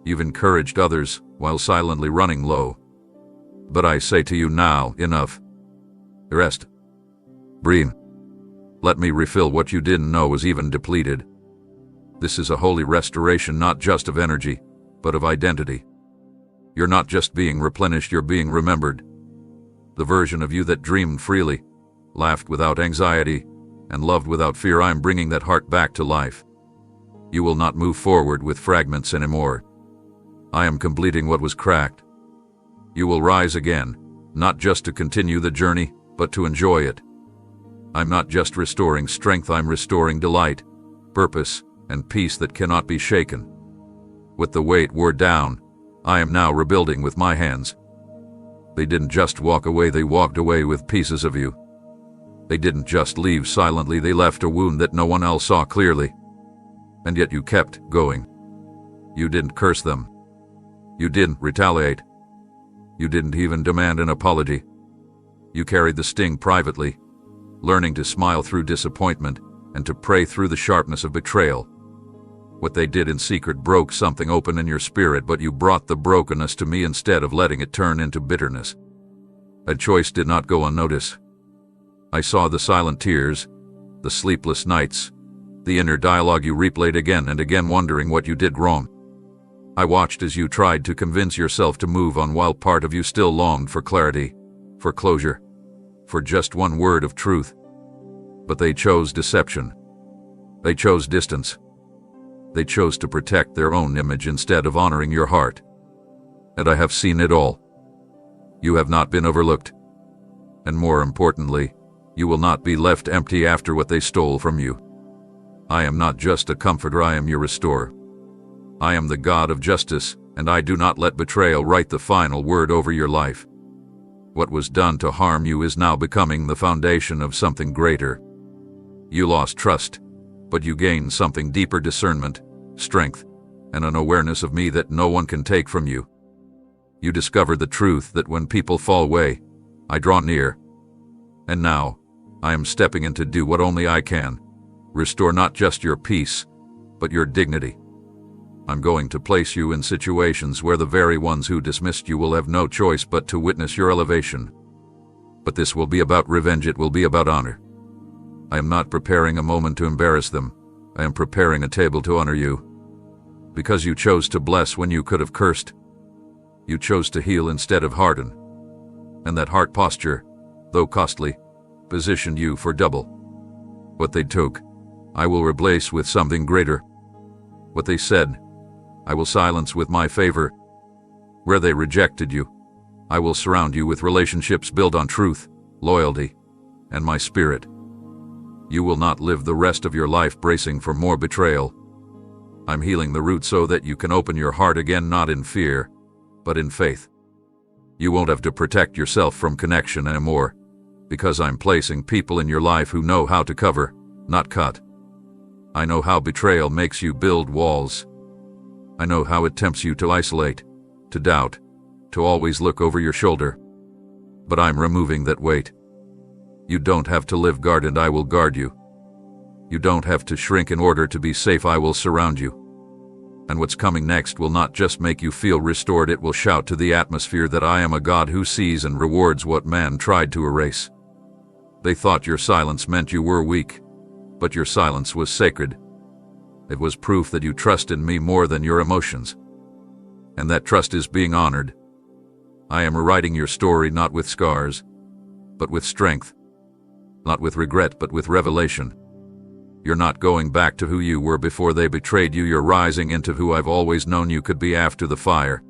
S1: You've encouraged others while silently running low. But I say to you now, enough. Rest. Breathe. Let me refill what you didn't know was even depleted. This is a holy restoration, not just of energy, but of identity. You're not just being replenished, you're being remembered. The version of you that dreamed freely, laughed without anxiety, and loved without fear, I'm bringing that heart back to life. You will not move forward with fragments anymore. I am completing what was cracked. You will rise again, not just to continue the journey, but to enjoy it. I'm not just restoring strength, I'm restoring delight, purpose, and peace that cannot be shaken. With the weight wore down, I am now rebuilding with my hands. They didn't just walk away, they walked away with pieces of you. They didn't just leave silently, they left a wound that no one else saw clearly. And yet you kept going. You didn't curse them. You didn't retaliate. You didn't even demand an apology. You carried the sting privately, learning to smile through disappointment and to pray through the sharpness of betrayal. What they did in secret broke something open in your spirit, but you brought the brokenness to me instead of letting it turn into bitterness. A choice did not go unnoticed. I saw the silent tears, the sleepless nights, the inner dialogue you replayed again and again, wondering what you did wrong. I watched as you tried to convince yourself to move on while part of you still longed for clarity, for closure, for just one word of truth. But they chose deception. They chose distance. They chose to protect their own image instead of honoring your heart. And I have seen it all. You have not been overlooked. And more importantly, you will not be left empty after what they stole from you. I am not just a comforter, I am your restorer. I am the God of justice, and I do not let betrayal write the final word over your life. What was done to harm you is now becoming the foundation of something greater. You lost trust, but you gained something deeper: discernment, strength, and an awareness of me that no one can take from you. You discovered the truth that when people fall away, I draw near. And now, I am stepping in to do what only I can: restore not just your peace, but your dignity. I'm going to place you in situations where the very ones who dismissed you will have no choice but to witness your elevation. But this will be about revenge, it will be about honor. I am not preparing a moment to embarrass them. I am preparing a table to honor you. Because you chose to bless when you could have cursed. You chose to heal instead of harden. And that heart posture, though costly, positioned you for double. What they took, I will replace with something greater. What they said, I will silence with my favor. Where they rejected you, I will surround you with relationships built on truth, loyalty, and my spirit. You will not live the rest of your life bracing for more betrayal. I'm healing the root so that you can open your heart again, not in fear, but in faith. You won't have to protect yourself from connection anymore, because I'm placing people in your life who know how to cover, not cut. I know how betrayal makes you build walls. I know how it tempts you to isolate, to doubt, to always look over your shoulder. But I'm removing that weight. You don't have to live guarded, I will guard you. You don't have to shrink in order to be safe, I will surround you. And what's coming next will not just make you feel restored, it will shout to the atmosphere that I am a God who sees and rewards what man tried to erase. They thought your silence meant you were weak, but your silence was sacred. It was proof that you trusted me more than your emotions. And that trust is being honored. I am rewriting your story not with scars, but with strength. Not with regret, but with revelation. You're not going back to who you were before they betrayed you, you're rising into who I've always known you could be after the fire.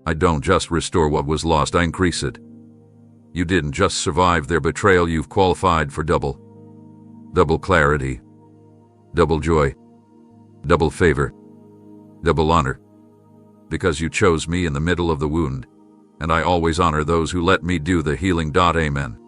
S1: I don't just restore what was lost, I increase it. You didn't just survive their betrayal, you've qualified for double. Double clarity. Double joy. Double favor. Double honor. Because you chose me in the middle of the wound, and I always honor those who let me do the healing. Amen.